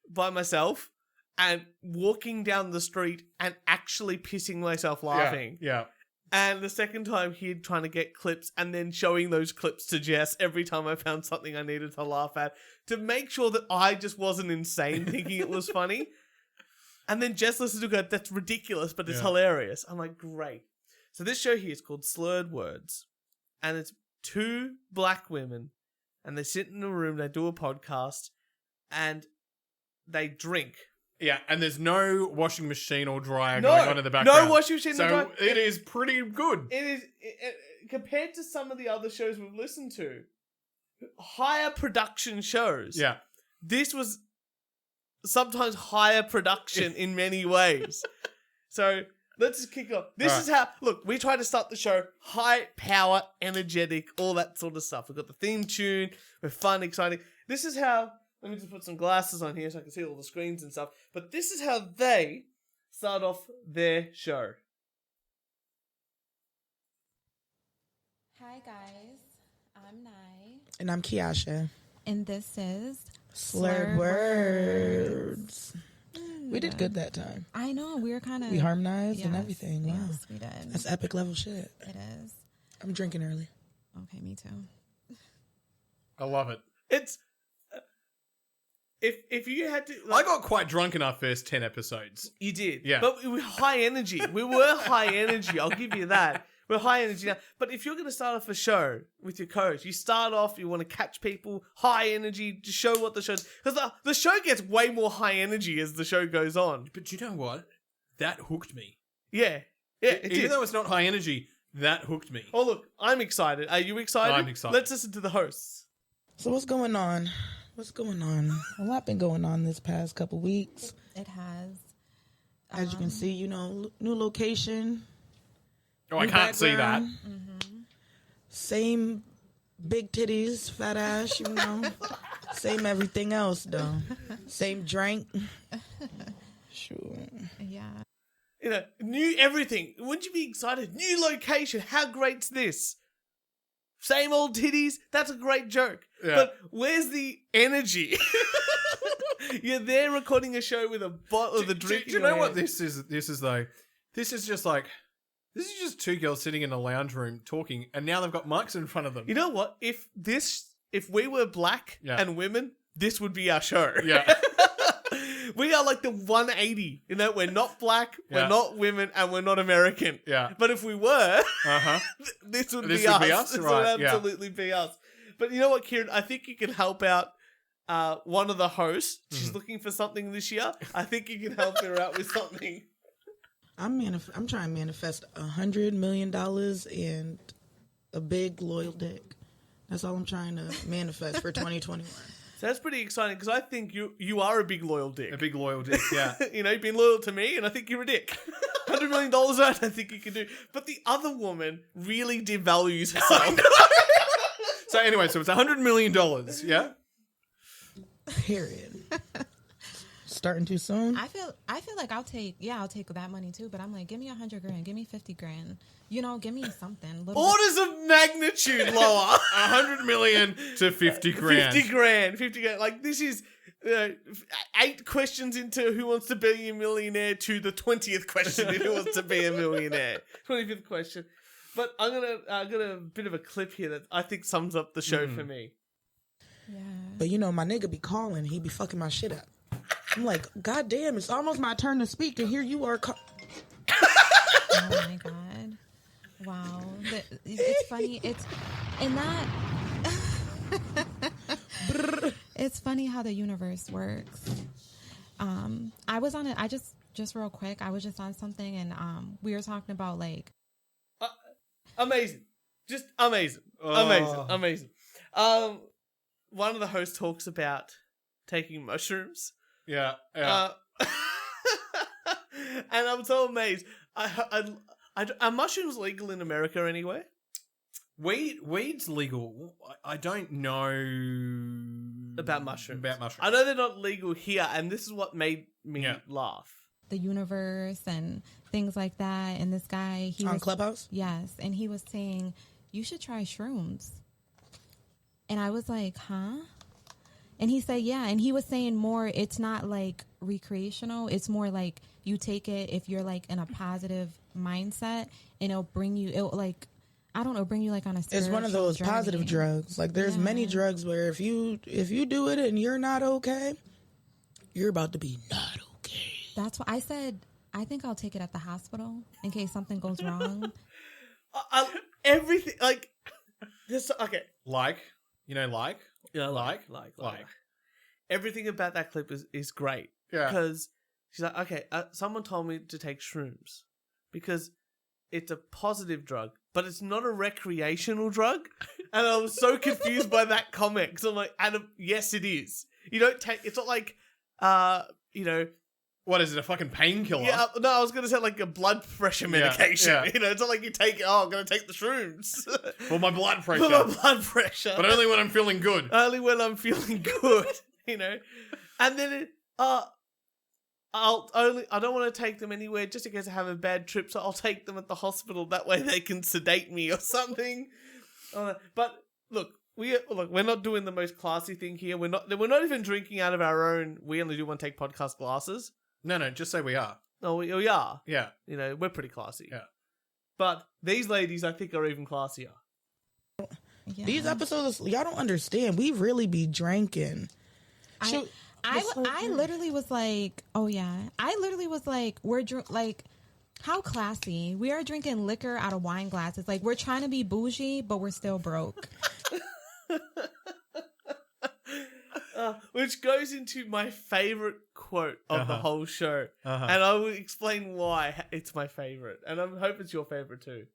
by myself and walking down the street and actually pissing myself laughing. Yeah. And the second time here trying to get clips and then showing those clips to Jess every time I found something I needed to laugh at, to make sure that I just wasn't insane thinking it was funny. And then Jess listens to go, that's ridiculous, but it's hilarious. I'm like, great. So this show here is called Slurred Words. And it's 2 black women. And they sit in a room, they do a podcast. And they drink. Yeah, and there's no washing machine or dryer going on in the background. No washing machine or dryer. It is pretty good. It is, compared to some of the other shows we've listened to, higher production shows. Yeah. This was sometimes higher production in many ways. So let's just kick off. This is how, look, we try to start the show high power, energetic, all that sort of stuff. We've got the theme tune, we're fun, exciting. This is how, let me just put some glasses on here so I can see all the screens and stuff. But this is how they start off their show. Hi guys, I'm Nai. And I'm Kiasha. And this is Slurred Words. We did good that time. I know, we were kind of... We harmonized and everything. Wow. Yes, we did. That's epic level shit. It is. I'm drinking early. Okay, me too. I love it. It's... If you had to... Like, I got quite drunk in our first 10 episodes. You did. Yeah. But we were high energy. We were high energy. I'll give you that. We're high energy now. But if you're going to start off a show with your coach, you start off, you want to catch people, high energy, to show what the show's... Because the show gets way more high energy as the show goes on. But you know what? That hooked me. Yeah. Yeah, it Even did. though it's not high energy, that hooked me. Oh, look, I'm excited. Are you excited? I'm excited. Let's listen to the hosts. So what's going on? A lot been going on this past couple weeks. It has. As you can see, you know, new location. Oh, I can't see that. Same big titties, fat ass, you know. Same everything else, though. Same drink. Sure. Yeah. You know, new everything. Wouldn't you be excited? New location. How great's this? Same old titties. That's a great joke. Yeah. But where's the energy? You're there recording a show with a bottle of the drink. Do you know what this is? This is though. This is just like. This is just 2 girls sitting in a lounge room talking, and now they've got mics in front of them. You know what? If we were black and women, this would be our show. Yeah. We are like the 180. You know, we're not black, we're not women, and we're not American. Yeah. But if we were, This this would be would us. be us? This Right, would absolutely be us. But you know what, Kieran? I think you can help out one of the hosts. She's looking for something this year. I think you can help her out with something. I'm trying to manifest $100 million and a big loyal dick. That's all I'm trying to manifest for 2021. So that's pretty exciting because I think you are a big loyal dick. A big loyal dick, yeah. You know, you've been loyal to me, and I think you're a dick. $100 million, I don't think you can do. But the other woman really devalues herself. So anyway, so it's $100 million, yeah? Period. Starting too soon. I feel like I'll take that money too, but I'm like, give me $100,000, give me $50,000, you know, give me something. Orders of magnitude lower. 100 million to 50 grand. 50 grand. 50 grand. Like, this is 8 questions into Who Wants to Be a Millionaire to the 20th question in Who Wants to Be a Millionaire. 25th question. But I got a bit of a clip here that I think sums up the show for me. Yeah. But you know, my nigga be calling. He be fucking my shit up. I'm like, God damn, it's almost my turn to speak, and here you are. Oh my God. Wow. It's funny. It's in that. It's funny how the universe works. I was on it. I just real quick. I was just on something, and we were talking about like. Amazing. Just amazing. Amazing. One of the hosts talks about taking mushrooms. Yeah. And I'm so amazed. Are mushrooms legal in America anywhere? Weed's legal. I don't know About mushrooms. About mushrooms. I know they're not legal here, and this is what made me laugh. The universe and things like that, and this guy On Clubhouse? Yes, and he was saying you should try shrooms, and I was like, huh? And he said, yeah, and he was saying more. It's not like recreational. It's more like you take it if you're like in a positive mindset, and it'll bring you. It'll like, I don't know, bring you like on a. It's one of those journey. positive drugs. Like there's many drugs where if you do it and you're not okay, you're about to be not okay. That's what I said. I think I'll take it at the hospital in case something goes wrong. Everything like this. Okay, like. yeah, like. Everything about that clip is great. Yeah. Because she's like, okay, someone told me to take shrooms because it's a positive drug, but it's not a recreational drug. And I was so confused by that comment because I'm like, Adam, yes, it is. You don't take. It's not like, you know. What is it, a fucking painkiller? Yeah, no, I was going to say like a blood pressure medication. yeah. You know, it's not like you take it, I'm going to take the shrooms. For my blood pressure. For my blood pressure. But only when I'm feeling good. Only when I'm feeling good, you know. And then I don't want to take them anywhere just in case I have a bad trip, so I'll take them at the hospital. That way they can sedate me or something. But look, we're not doing the most classy thing here. We're not even drinking out of our own. We only do want to take podcast glasses. No, just say we are. No, we are. Yeah. You know, we're pretty classy. Yeah. But these ladies, I think, are even classier. Yeah. These episodes, y'all don't understand. We really be drinking. I literally was like, oh yeah. I literally was like, like, how classy. We are drinking liquor out of wine glasses. Like, we're trying to be bougie, but we're still broke. Which goes into my favorite quote of the whole show. And I will explain why it's my favorite. And I hope it's your favorite too.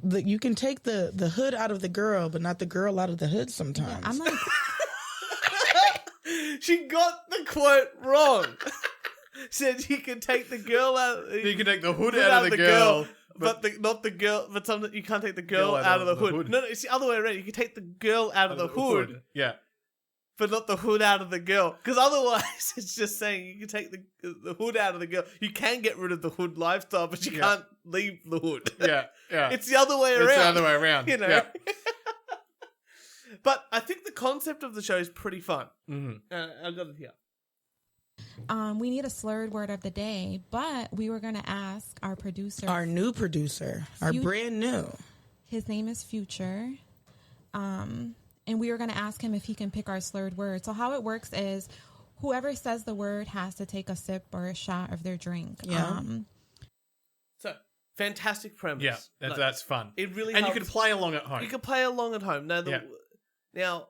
You can take the hood out of the girl, but not the girl out of the hood sometimes. I'm like, she got the quote wrong. Said you can take the girl out. You can take the hood out of the girl. But not the girl. But you can't take the girl out of the hood. No, it's the other way around. You can take the girl out of the hood. Yeah. But not the hood out of the girl. Because otherwise, it's just saying you can take the hood out of the girl. You can get rid of the hood lifestyle, but you can't leave the hood. Yeah. It's the other way around. It's the other way around. You know? Yeah. But I think the concept of the show is pretty fun. Mm-hmm. I got it here. we need a slurred word of the day, but we were going to ask our producer. Our new producer. Our brand new. His name is Future. And we were going to ask him if he can pick our slurred word. So how it works is whoever says the word has to take a sip or a shot of their drink. Yeah. So, fantastic premise. Yeah, that's fun. It really and helps. you can play along at home. You can play along at home. Now,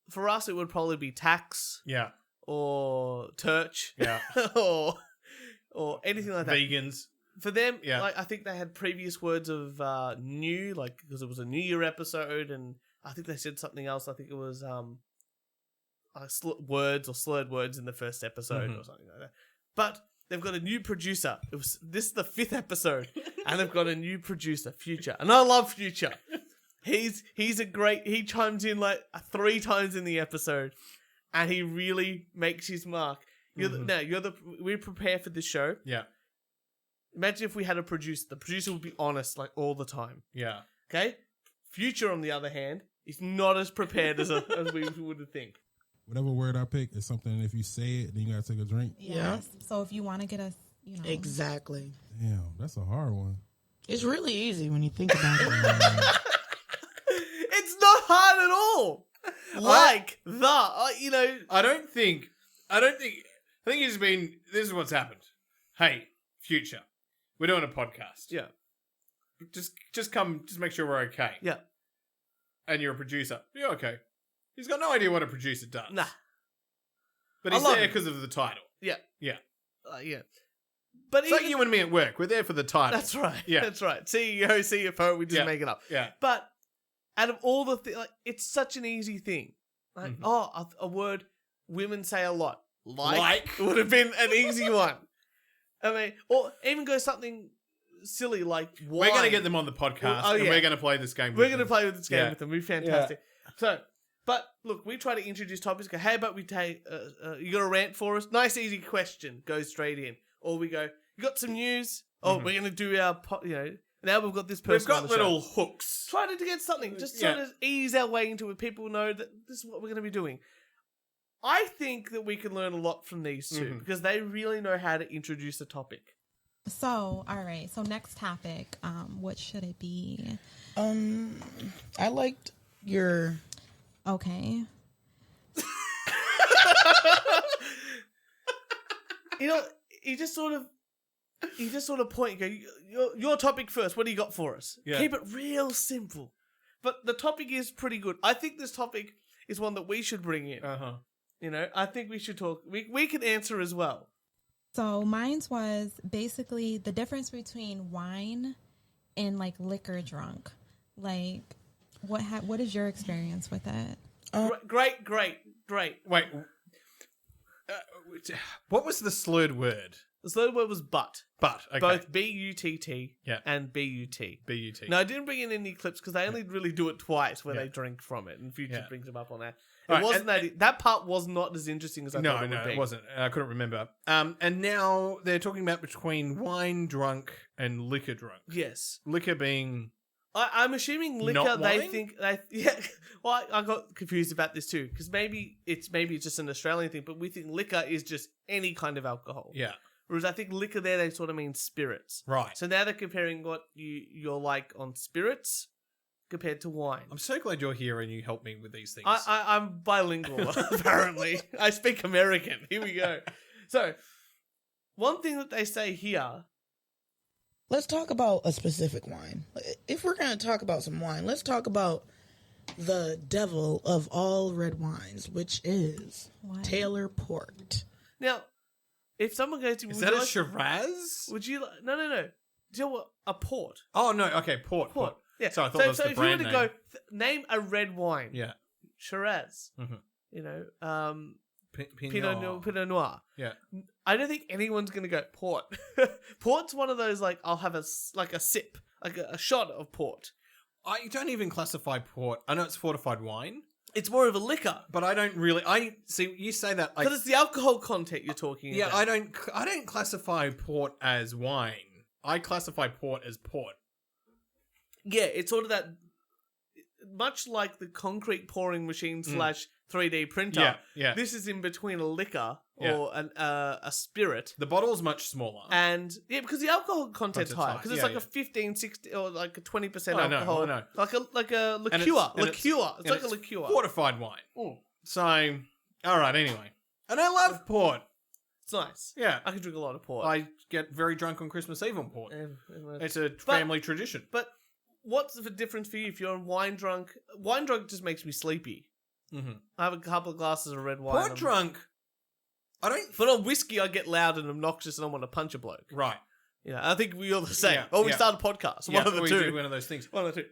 for us, it would probably be tax. Yeah. Or church. Yeah. or anything like that. Vegans. For them, Yeah. like I think they had previous words of new, like because it was a New Year episode, and I think they said something else. I think it was words or slurred words in the first episode or something like that. But they've got a new producer. This is the 5th episode, and they've got a new producer, Future, and I love Future. He's he chimes in like 3 times in the episode, and he really makes his mark. We prepare for this show. Yeah. Imagine if we had a producer. The producer would be honest like all the time. Yeah. Okay? Future, on the other hand, is not as prepared as we would think. Whatever word I pick is something, if you say it, then you gotta take a drink. Yeah. So if you want to get us, Exactly. Damn, that's a hard one. It's really easy when you think about it. It's not hard at all. I think it's been, this is what's happened. Hey, Future, we're doing a podcast. Yeah. Just come, just make sure we're okay. Yeah. And you're a producer. Yeah, okay. He's got no idea what a producer does. Nah. But I he's love there him. because of the title. Yeah. Yeah. Yeah. But It's like you and me at work. We're there for the title. That's right. Yeah. That's right. CEO, CFO, we just make it up. Yeah. But out of all the things, like, it's such an easy thing. Like, a word women say a lot. Like would have been an easy one. I mean, or even go something silly like wine. We're going to get them on the podcast and we're going to play this game with We're going to them. play with this game Yeah. with them. We're fantastic. So, but look, we try to introduce topics. Go, hey, but we take, you got a rant for us? Nice, easy question. Go straight in. Or we go, you got some news? Oh, we're going to do our, now we've got this person. We've on got the little show. hooks. Try to get something. Just sort of ease our way into it. People know that this is what we're going to be doing. I think that we can learn a lot from these two because they really know how to introduce a topic. So, all right. So next topic, what should it be? I liked your... Okay. You just sort of point and go, your topic first. What do you got for us? Yeah. Keep it real simple. But the topic is pretty good. I think this topic is one that we should bring in. I think we should talk. We can answer as well. So mine's was basically the difference between wine and like liquor drunk. Like, what is your experience with that? Great. Wait. What was the slurred word? The third word was but. But, okay. Both B-U-T-T Yeah. and B-U-T. B-U-T. No, I didn't bring in any clips because they only really do it twice where they drink from it, and Future brings them up on that. It Right, wasn't that part was not as interesting as I thought it would be. it wasn't. I couldn't remember. And now they're talking about between wine drunk and liquor drunk. Yes. Liquor being... I'm assuming liquor. Not They wine? think Well, I got confused about this too because maybe it's just an Australian thing, but we think liquor is just any kind of alcohol. Yeah. Whereas I think liquor there they sort of mean spirits. Right. So now they're comparing what you're like on spirits compared to wine. I'm so glad you're here and you help me with these things. I'm bilingual apparently. I speak American. Here we go. So one thing that they say here. Let's talk about a specific wine. If we're going to talk about some wine, let's talk about the devil of all red wines, which is What? Taylor Port. Now, if someone goes to... Is that a Shiraz? Would you like... No. Do you know what? A port. Oh, no. Okay, port. Yeah. So I thought that was the if brand you were name. to go... name a red wine. Yeah. Shiraz. Mhm. Pinot Noir. Yeah. I don't think anyone's going to go port. Port's one of those, like, I'll have a sip. Like a shot of port. I don't even classify port. I know it's fortified wine, It's more of a liquor. but I don't really... I see, you say that... Because it's the alcohol content you're talking Yeah, about. I don't classify port as wine. I classify port as port. Yeah, it's sort of that... Much like the concrete pouring machine slash 3D printer. Yeah. This is in between a liquor Yeah. or a spirit. The bottle's much smaller. And yeah, because the alcohol content's Content's higher. high. Because it's Yeah, like a 15, 16, or like a 20% I know, alcohol. I know. Like a liqueur. And it's It's like a liqueur. fortified wine. Mm. So, all right, anyway. And I love port. It's nice. Yeah. I can drink a lot of port. I get very drunk on Christmas Eve on port. And It's a family tradition. But what's the difference for you if you're wine drunk? Wine drunk just makes me sleepy. Mm-hmm. I have a couple of glasses of red wine. Port drunk, I don't... But on whiskey, I get loud and obnoxious and I want to punch a bloke. Right. I think we all the same. Yeah, Or we yeah. start a podcast. Yeah, One of the we two. do one of those things. One of the two.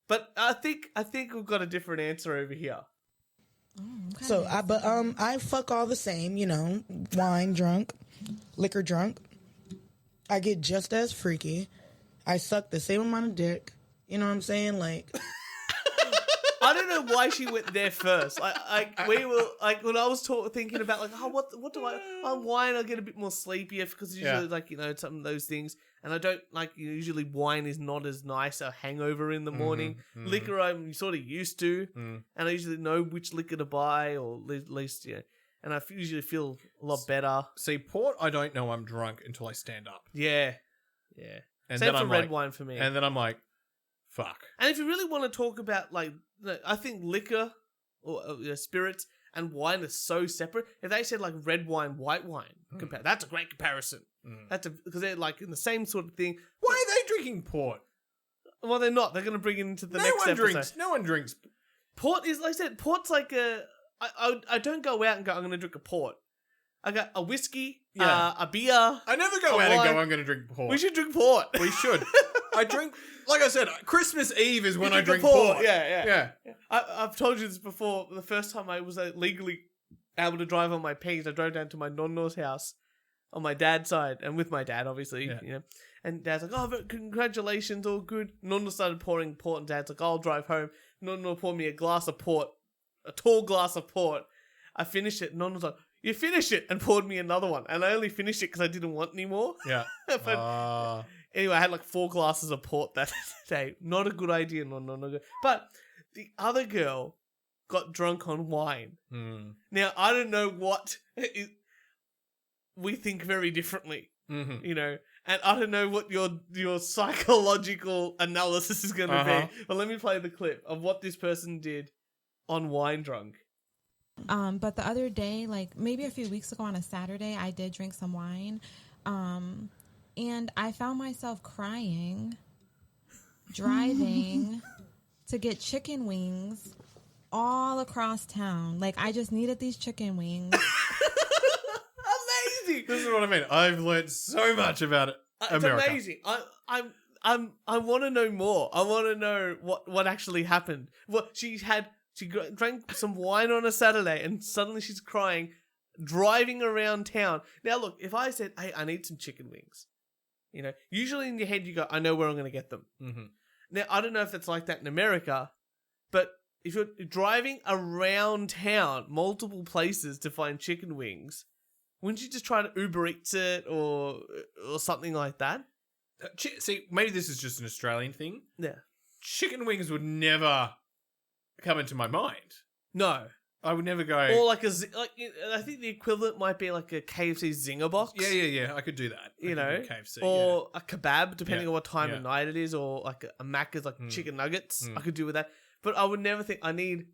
But I think we've got a different answer over here. So I fuck all the same, you know, wine drunk, liquor drunk. I get just as freaky. I suck the same amount of dick. You know what I'm saying? Like, I don't know why she went there first. We were like when I was thinking about like, oh, what do I wine? I get a bit more sleepy because usually like some of those things, and I don't like usually wine is not as nice a hangover in the morning. Liquor I'm sort of used to, and I usually know which liquor to buy or at least and I usually feel a lot better. See, port, I don't know I'm drunk until I stand up. Yeah. And Same then for I'm red like, wine for me. And then I'm like, fuck. And if you really want to talk about, like, I think liquor or spirits and wine are so separate. If they said, like, red wine, white wine, that's a great comparison. That's because they're, like, in the same sort of thing. Why are they drinking port? Well, they're not. They're going to bring it into the next episode. No one drinks. Port is, like I said, port's like a... I don't go out and go, I'm going to drink a port. I got a whiskey, a beer. I never go out and go, I'm going to drink port. We should drink port. We should. I drink, like I said, Christmas Eve is when I drink port. Yeah. I've told you this before. The first time I was legally able to drive on my P's, I drove down to my nonno's house on my dad's side, and with my dad, obviously, you know. And Dad's like, "Oh, but congratulations, all good." Nonno started pouring port, and Dad's like, "I'll drive home." Nonno poured me a glass of port, a tall glass of port. I finished it. Nonno's like, "You finished it," and poured me another one. And I only finished it because I didn't want any more. Yeah. But anyway, I had like 4 glasses of port that day. Not a good idea. No good. But the other girl got drunk on wine. Now, I don't know what... we think very differently, you know, and I don't know what your psychological analysis is going to be. But let me play the clip of what this person did on wine drunk. But the other day, like maybe a few weeks ago on a Saturday, I did drink some wine. And I found myself crying, driving to get chicken wings all across town. Like I just needed these chicken wings. Amazing. This is what I mean. I've learned so much about it. It's amazing. I want to know more. I want to know what actually happened. She drank some wine on a Saturday and suddenly she's crying, driving around town. Now look, if I said, "Hey, I need some chicken wings," you know, usually in your head you go, "I know where I'm going to get them." Now I don't know if it's like that in America, but if you're driving around town, multiple places to find chicken wings, wouldn't you just try to Uber Eats it or something like that? See, maybe this is just an Australian thing. Yeah. Chicken wings would never come into my mind. No. I would never go... Or like I think the equivalent might be like a KFC Zinger box. Yeah. I could do that. You know? KFC, or a kebab, depending on what time of night it is, or like a Macca's, like chicken nuggets. I could do with that. But I would never think I need...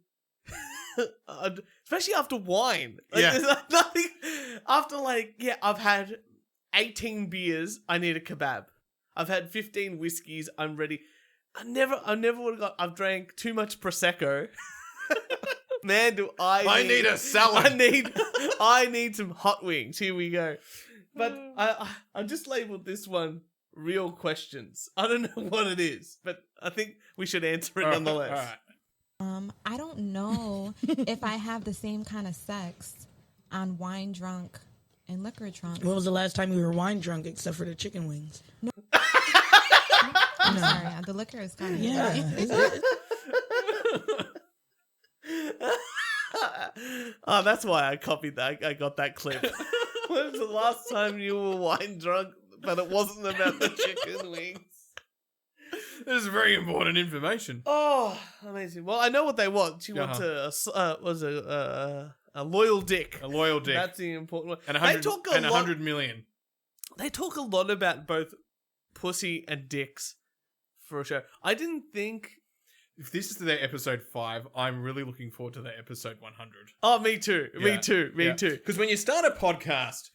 especially after wine. Like, there's like nothing... After I've had 18 beers, I need a kebab. I've had 15 whiskeys, I'm ready. I never would have got... I've drank too much Prosecco. Man, do I need a salad. I need some hot wings. Here we go. But I just labeled this one real questions. I don't know what it is, but I think we should answer it nonetheless. All right. I don't know if I have the same kind of sex on wine drunk and liquor drunk. When was the last time you were wine drunk except for the chicken wings? No. I'm sorry. The liquor is kind of Oh, that's why I copied that. I got that clip. When was the last time you were wine drunk, but it wasn't about the chicken wings? This is very important information. Oh, amazing. Well, I know what they want. She wants a loyal dick. A loyal dick. That's the important one. And 100 million. They talk a lot about both pussy and dicks for a show. I didn't think... If this is their episode 5, I'm really looking forward to their episode 100. Oh, me too. Me too. Because when you start a podcast...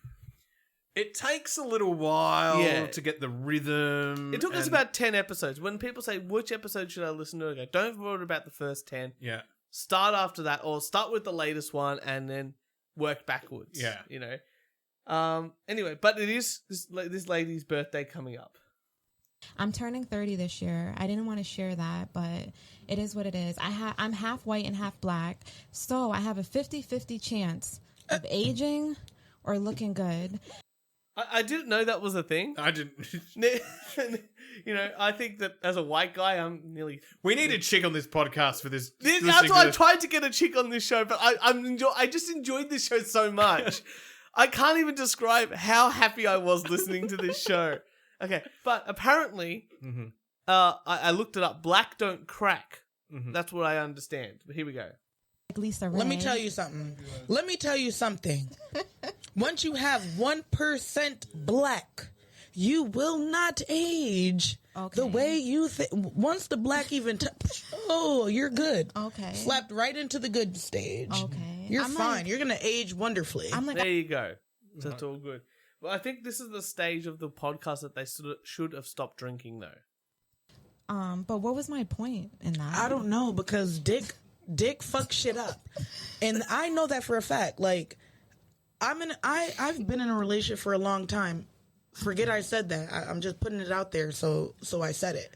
It takes a little while to get the rhythm. It took us about 10 episodes. When people say, which episode should I listen to? I go, don't worry about the first 10. Yeah. Start after that, or start with the latest one and then work backwards. Yeah. You know? Anyway, but it is this lady's birthday coming up. I'm turning 30 this year. I didn't want to share that, but it is what it is. I'm half white and half black, so I have a 50-50 chance of aging or looking good. I didn't know that was a thing. I didn't. You know, I think that as a white guy, I'm nearly. We need a chick on this podcast for this. That's why I tried to get a chick on this show, but I just enjoyed this show so much. I can't even describe how happy I was listening to this show. Okay, but apparently, I looked it up. Black don't crack. That's what I understand. But here we go. Lisa Ray. Let me tell you something. Once you have 1% black, you will not age the way you think. Once the black even, you're good. Okay. Slapped right into the good stage. Okay. You're fine. You're going to age wonderfully. There you go. So it's all good. Well, I think this is the stage of the podcast that they should have stopped drinking, though. But what was my point in that? I don't know, because dick fucks shit up. And I know that for a fact. Like, I've been in a relationship for a long time. Forget I said that. I'm just putting it out there, so I said it.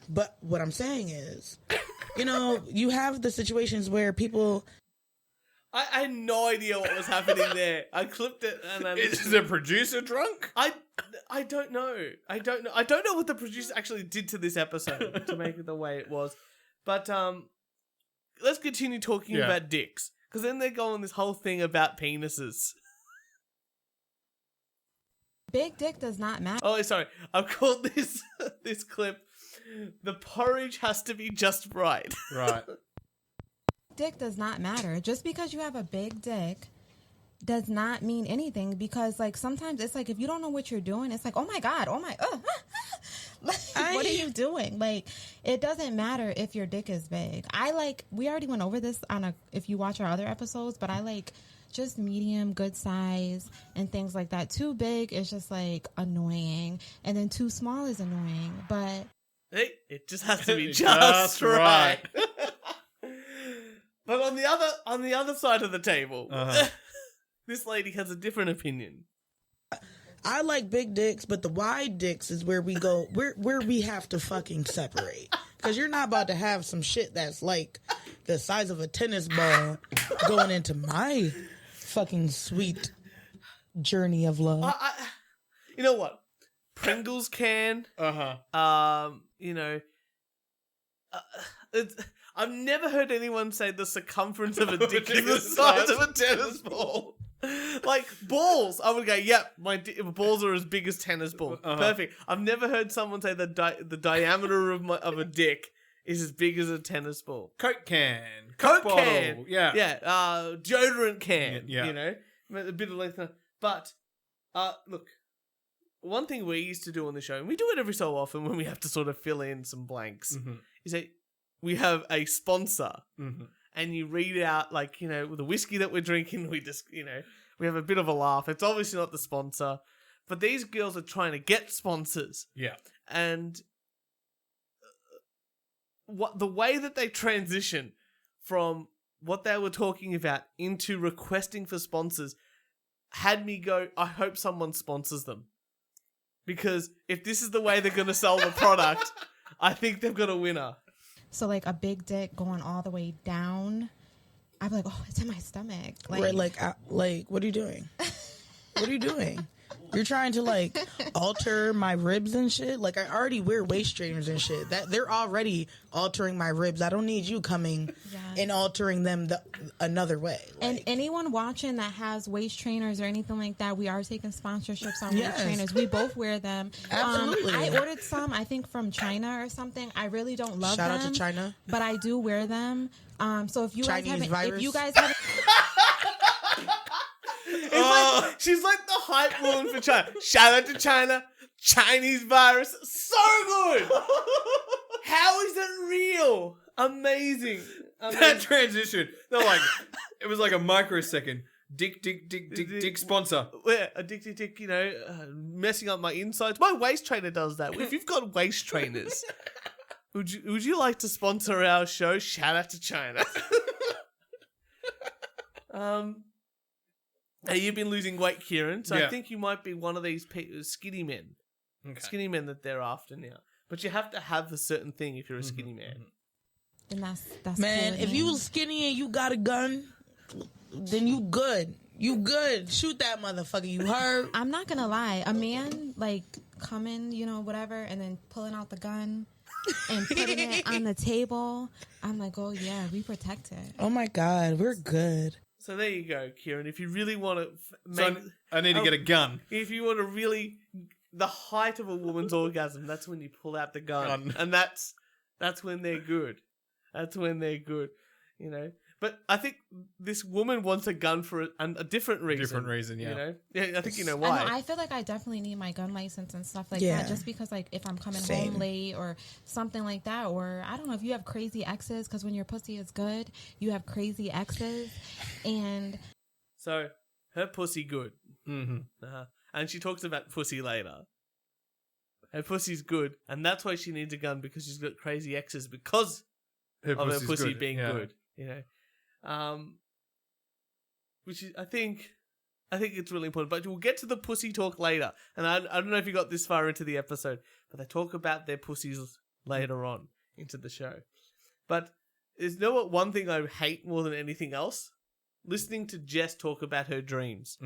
But what I'm saying is, you know, you have the situations where people... I had no idea what was happening there. I clipped it and then... Is the producer drunk? I don't know. I don't know what the producer actually did to this episode to make it the way it was. But let's continue talking about dicks. Because then they go on this whole thing about penises. Big dick does not matter. Oh, sorry. I've called this clip, "The porridge has to be just right." Right. Dick does not matter. Just because you have a big dick does not mean anything, because like sometimes it's like if you don't know what you're doing, it's like, oh my god, what are you doing? Like, it doesn't matter if your dick is big. We already went over this if you watch our other episodes, but I like just medium, good size, and things like that. Too big is just like annoying, and then too small is annoying. But hey, it just has to be just right. But on the other side of the table, this lady has a different opinion. I like big dicks, but the wide dicks is where we go, where we have to fucking separate. Because you're not about to have some shit that's like the size of a tennis ball going into my fucking sweet journey of love. You know what? Pringles can. You know, I've never heard anyone say the circumference of a dick is the size of a tennis ball. Like balls, I would go, yep, my balls are as big as tennis balls. Perfect. I've never heard someone say the diameter of a dick is as big as a tennis ball. Coke can. Coke bottle. can. Yeah. Yeah. Deodorant can. Yeah. You know, a bit of length. But look, one thing we used to do on the show, and we do it every so often when we have to sort of fill in some blanks, is that we have a sponsor, and you read out, like, you know, the whiskey that we're drinking, we just, you know, we have a bit of a laugh. It's obviously not the sponsor, but these girls are trying to get sponsors. Yeah. And the way that they transition from what they were talking about into requesting for sponsors had me go, I hope someone sponsors them. Because if this is the way they're going to sell the product, I think they've got a winner. So like a big dick going all the way down, I'd be like, oh, it's in my stomach. Like, what are you doing? What are you doing? You're trying to like alter my ribs and shit. Like, I already wear waist trainers and shit. That they're already altering my ribs. I don't need you coming and altering them another way. Like, and anyone watching that has waist trainers or anything like that, we are taking sponsorships on waist trainers. We both wear them. Absolutely. I ordered some, I think from China or something. I really don't love them. Shout out to China. But I do wear them. So if you Chinese guys virus. if you guys haven't Like, she's like the hype woman for China. Shout out to China. Chinese virus. So good. How is it real? Amazing. That transition. They're like, it was like a microsecond. Dick sponsor. Yeah, addicted to, you know, messing up my insides. My waist trainer does that. If you've got waist trainers, would you like to sponsor our show? Shout out to China. Hey, you've been losing weight, Kieran, so I think you might be one of these skinny men. Okay. Skinny men that they're after now. But you have to have a certain thing if you're a skinny man. And that's Man, cool with if me. you was skinny and you got a gun, then you good. You good. Shoot that motherfucker. You heard? I'm not gonna lie, a man like coming, whatever, and then pulling out the gun and putting it on the table. I'm like, oh yeah, we protect it. Oh my God, we're good. So there you go, Kieran. If you really want to So I need to get a gun. if you want to really, the height of a woman's orgasm, that's when you pull out the gun. And that's when they're good. That's when they're good, But I think this woman wants a gun for a different reason. Different reason, yeah. Yeah, I think you know I why. know, I feel like I definitely need my gun license and stuff like Yeah. that, just because like if I'm coming Same. home late or something like that, or I don't know if you have crazy exes, because when your pussy is good, you have crazy exes, and So, her pussy good. Mm-hmm. And she talks about pussy later. Her pussy's good, and that's why she needs a gun, because she's got crazy exes because of her pussy's pussy good, being yeah. good. Which is, I think it's really important. But we'll get to the pussy talk later. And I don't know if you got this far into the episode, but they talk about their pussies later on into the show. But is know what one thing I hate more than anything else? Listening to Jess talk about her dreams.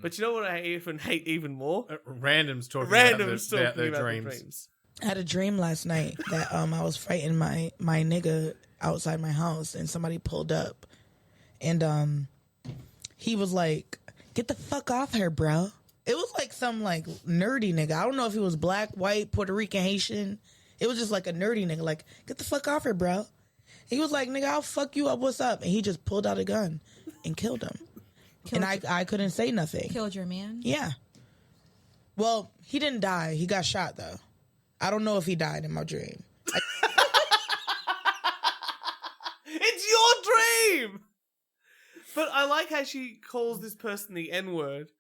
But you know what I even hate even more? Randoms talking Randoms about talking their about dreams. their dreams. I had a dream last night that I was fighting my nigga outside my house, and somebody pulled up, and he was like, "Get the fuck off her, bro." It was like some like nerdy nigga. I don't know if he was black, white, Puerto Rican, Haitian. It was just like a nerdy nigga. Like, "Get the fuck off her, bro." He was like, "Nigga, I'll fuck you up. What's up?" And he just pulled out a gun and killed him. And I couldn't say nothing. killed your man. Yeah. Well, he didn't die. He got shot though. I don't know if he died in my dream. It's your dream! But I like how she calls this person the N-word,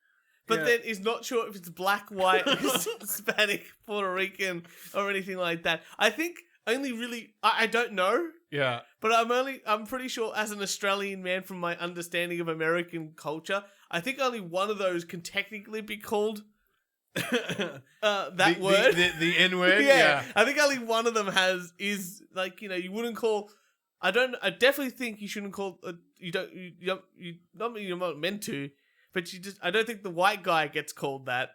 but Yeah. then is not sure if it's black, white, Hispanic, Puerto Rican, or anything like that. I think only really... I don't know, Yeah. but I'm pretty sure as an Australian man, from my understanding of American culture, I think only one of those can technically be called that word. The N-word? Yeah, I think only one of them is like, you wouldn't call. I definitely think you shouldn't call. You're not meant to, but I don't think the white guy gets called that.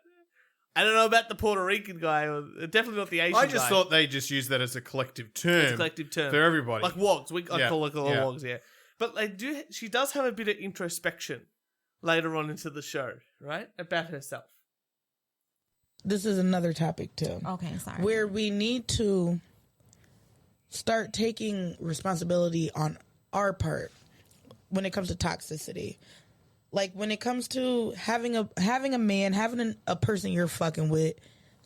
I don't know about the Puerto Rican guy, or definitely not the Asian guy. I just thought they just used that as a collective term. It's a collective term for everybody. like wogs. I Yeah, call it all yeah. wogs, yeah. But she does have a bit of introspection later on into the show, right, about herself. This is another topic too. Okay, sorry. Where we need to start taking responsibility on our part when it comes to toxicity. Like when it comes to having a man, having a person you're fucking with,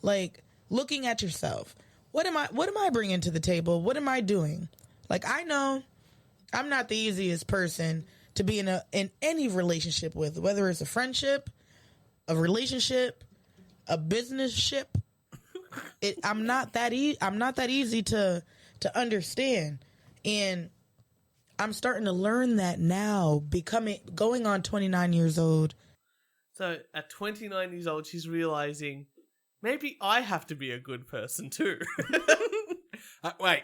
like looking at yourself. What am I bringing to the table? What am I doing? Like, I know I'm not the easiest person to be in any relationship with, whether it's a friendship, a relationship, a business ship. I'm not that easy to understand, and I'm starting to learn that now. Going on 29 years old. So at 29 years old, she's realizing maybe I have to be a good person too. Wait,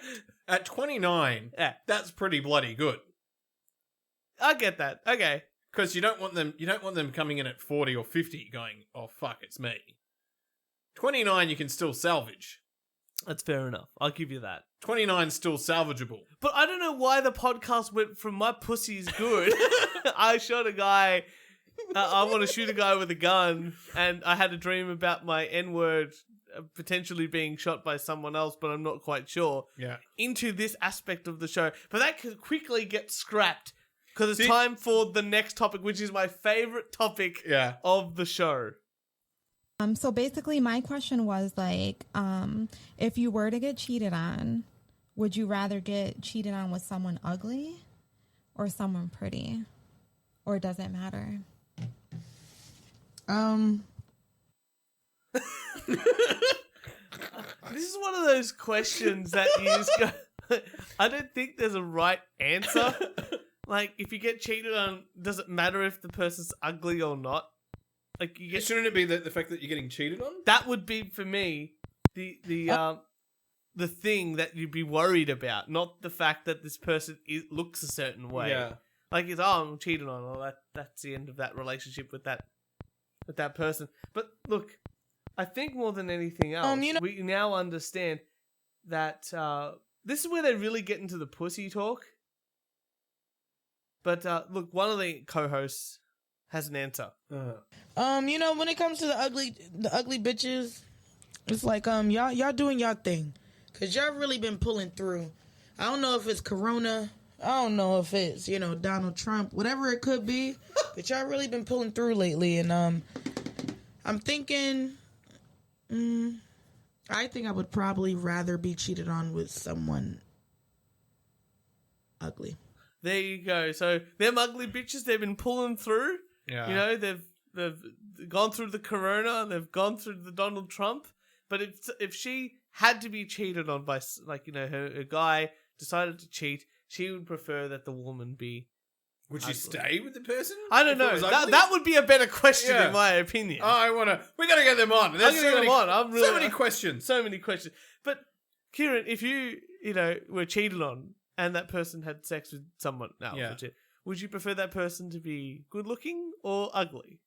at 29, Yeah. that's pretty bloody good. I get that. Okay. Because you don't want them coming in at 40 or 50 going, "Oh fuck, it's me." 29 you can still salvage. That's fair enough. I'll give you that. 29 is still salvageable. But I don't know why the podcast went from my pussy's good. I shot a guy. I want to shoot a guy with a gun, and I had a dream about my N-word potentially being shot by someone else, but I'm not quite sure. Yeah. Into this aspect of the show. But that could quickly get scrapped because it's time for the next topic, which is my favorite topic Yeah. of the show. So basically my question was like, if you were to get cheated on, would you rather get cheated on with someone ugly or someone pretty? Or does it matter? This is one of those questions that you just go, I don't think there's a right answer. Like, if you get cheated on, does it matter if the person's ugly or not? Like, Shouldn't it be the fact that you're getting cheated on? that would be, for me, the thing that you'd be worried about, not the fact that this person looks a certain way. Yeah. Like it's I'm cheated on, or that's the end of that relationship with that person. But look, I think more than anything else, we now understand that this is where they really get into the pussy talk. But look, one of the co-hosts has an answer. When it comes to the ugly bitches, it's like y'all doing y'all thing, cause y'all really been pulling through. I don't know if it's Corona, I don't know if it's Donald Trump, whatever it could be, but y'all really been pulling through lately, and I'm thinking, I think I would probably rather be cheated on with someone ugly. There you go. So them ugly bitches, they've been pulling through. Yeah. They've gone through the Corona, they've gone through the Donald Trump. But if she had to be cheated on by her guy decided to cheat, she would prefer that the woman be. Would you stay with the person? I don't know. That would be a better question in my opinion. Oh, we gotta get them on. There's so many questions. So many questions. But Kieran, if you were cheated on and that person had sex with someone else, would you prefer that person to be good looking or ugly?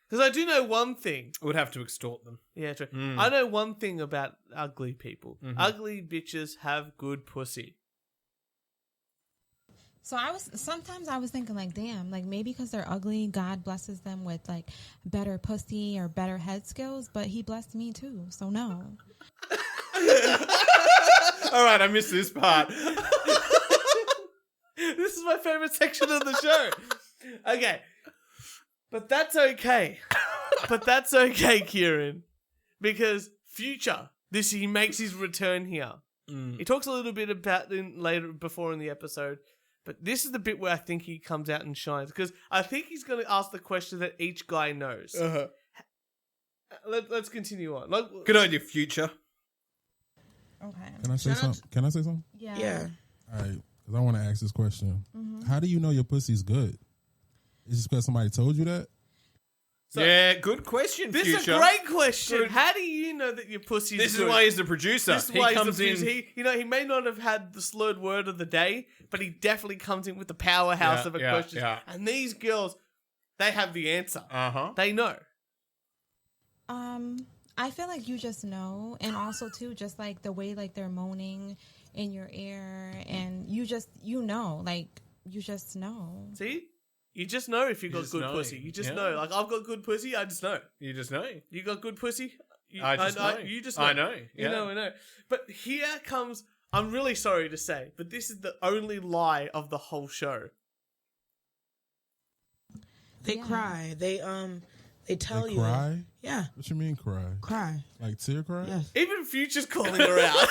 Because I do know one thing. I would have to extort them. Yeah, true. I know one thing about ugly people. Mm-hmm. Ugly bitches have good pussy. So sometimes I was thinking like, damn, like maybe because they're ugly, God blesses them with like better pussy or better head skills, but he blessed me too, so no. All right, I missed this part. This is my favorite section of the show. Okay. But that's okay. Kieran. Because Future, he makes his return here. He talks a little bit about it before in the episode. But this is the bit where I think he comes out and shines. Because I think he's going to ask the question that each guy knows. Uh-huh. Let's continue on. Good on you, Future. Okay. Can I say something? Yeah. All right. Because I want to ask this question. Mm-hmm. How do you know your pussy's good? Is it because somebody told you that? So, good question, Future. This is a great question. How do you know that your pussy's good? This is why he's the producer. He comes in. He may not have had the slurred word of the day, but he definitely comes in with the powerhouse of a question. Yeah. And these girls, they have the answer. Uh-huh. They know. I feel like you just know, and also too, just like the way like they're moaning in your ear, and you just know. See? You just know if you got good pussy. You just know. Like, I've got good pussy, I just know. You just know. You got good pussy? I just know. You just know. I know. Yeah. I know. But here comes, I'm really sorry to say, but this is the only lie of the whole show. They cry. They tell you. Cry? Yeah. What you mean cry? Cry. Like tear cry? Yes. Even Future's calling her out.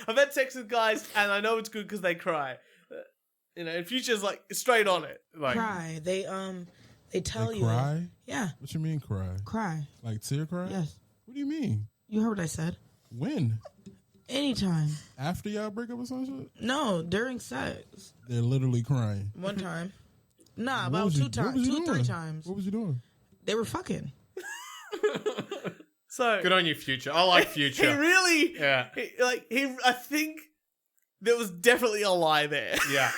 I've had sex with guys and I know it's good because they cry. And Future's like straight on it. Like, cry. They tell you. Cry? Yeah. What you mean cry? Cry. Like tear cry? Yes. What do you mean? You heard what I said. When? Anytime. After y'all break up or some shit? No, during sex. They're literally crying. One time. Nah, about 2 times. 2-3 times. What was you doing? They were fucking. So good on you, Future. I like Future. He really, I think there was definitely a lie there. Yeah.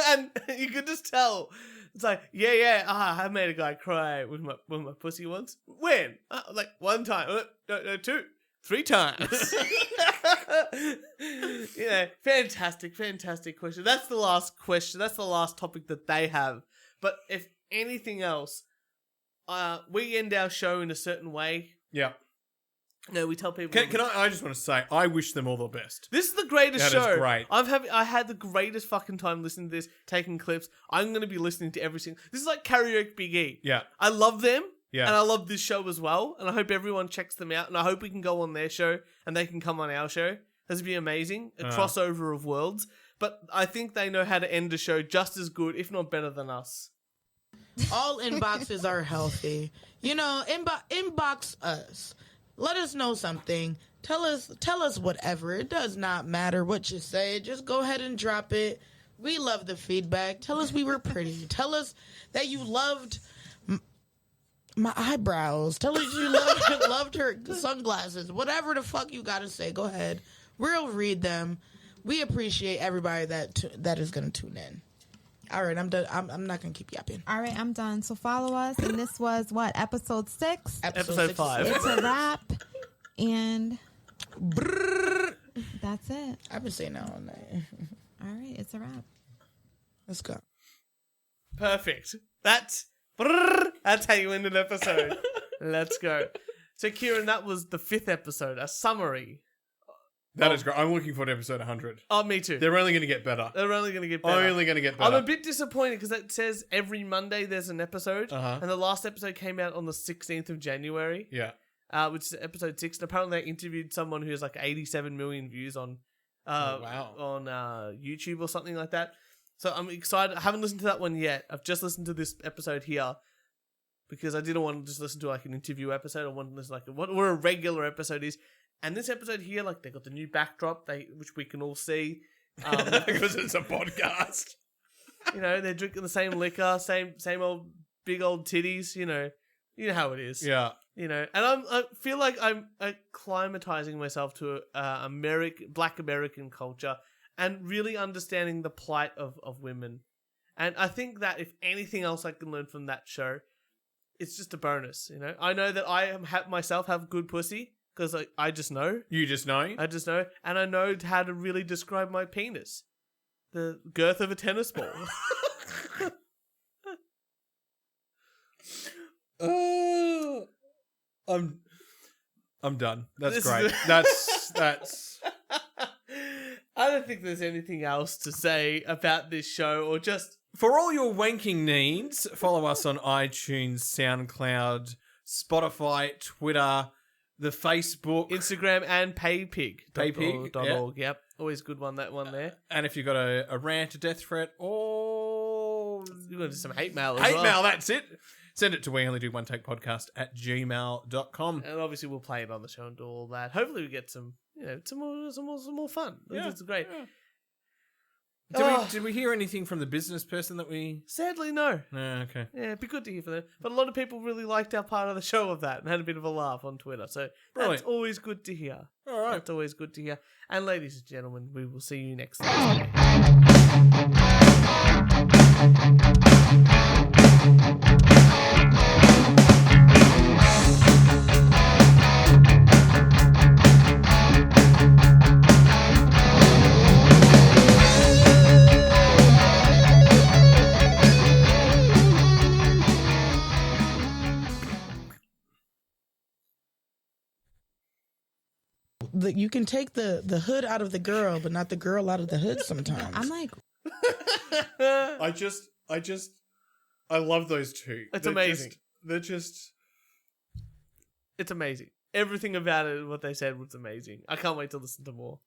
And you could just tell. It's like, I made a guy cry with my pussy once. When? Like 1 time. No, 2, 3 times. Fantastic question. That's the last question. That's the last topic that they have. But if anything else, we end our show in a certain way. Yeah. No, we tell people. I just want to say, I wish them all the best. This is the greatest show. That is great. I had the greatest fucking time listening to this, taking clips. I'm going to be listening to every single. This is like Karaoke Big E. Yeah. I love them. Yeah. And I love this show as well. And I hope everyone checks them out. And I hope we can go on their show and they can come on our show. This would be amazing. A crossover of worlds. But I think they know how to end a show just as good, if not better than us. All inboxes are healthy. Inbox us. Let us know something. Tell us whatever. It does not matter what you say. Just go ahead and drop it. We love the feedback. Tell us we were pretty. Tell us that you loved My eyebrows. Tell her you loved her sunglasses. Whatever the fuck you gotta say, go ahead. We'll read them. We appreciate everybody that is gonna tune in. All right, I'm done. I'm not gonna keep yapping. All right, I'm done. So follow us, and this was what, episode 6? Episode 5. It's a wrap, and that's it. I've been saying that all night. All right, it's a wrap. Let's go. Perfect. That's how you end an episode. Let's go. So, Kieran, that was the 5th episode, a summary. That is great. I'm looking forward to episode 100. Oh, me too. They're only going to get better. They're only going to get better. Only going to get better. I'm a bit disappointed because it says every Monday there's an episode, and the last episode came out on the 16th of January, Yeah. which is episode 6. And apparently they interviewed someone who has like 87 million views on on YouTube or something like that. So I'm excited. I haven't listened to that one yet. I've just listened to this episode here because I didn't want to just listen to like an interview episode. I wanted to listen to like what a regular episode is. And this episode here, like they got the new backdrop, which we can all see. Because it's a podcast. You know, they're drinking the same liquor, same old big old titties. You know how it is. Yeah. You know, and I feel like I'm acclimatizing myself to Black American culture and really understanding the plight of women. And I think that if anything else I can learn from that show, it's just a bonus. You know, I know that I myself have good pussy because I just know. You just know? I just know, and I know how to really describe my penis, the girth of a tennis ball. I'm done. That's This great. is- That's I don't think there's anything else to say about this show, or just for all your wanking needs. Follow us on iTunes, SoundCloud, Spotify, Twitter, the Facebook, Instagram and paypig. Paypig, Yep, always good one. That one there. and if you've got a rant, a death threat, or You got to do some hate mail. As hate well. mail, that's it. Send it to weonlydoonetakePodcast@gmail.com. And obviously we'll play it on the show and do all that. Hopefully we get some more fun. Yeah, It's great. Yeah. Did we hear anything from the business person that we? Sadly, no. No, okay. Yeah, it'd be good to hear from them. But a lot of people really liked our part of the show of that and had a bit of a laugh on Twitter. So that's Brilliant. always good to hear. All right. That's always good to hear. And ladies and gentlemen, we will see you next Thursday. You can take the hood out of the girl, but not the girl out of the hood sometimes. I'm like, I love those two. It's amazing. It's amazing. Everything about it, what they said was amazing. I can't wait to listen to more.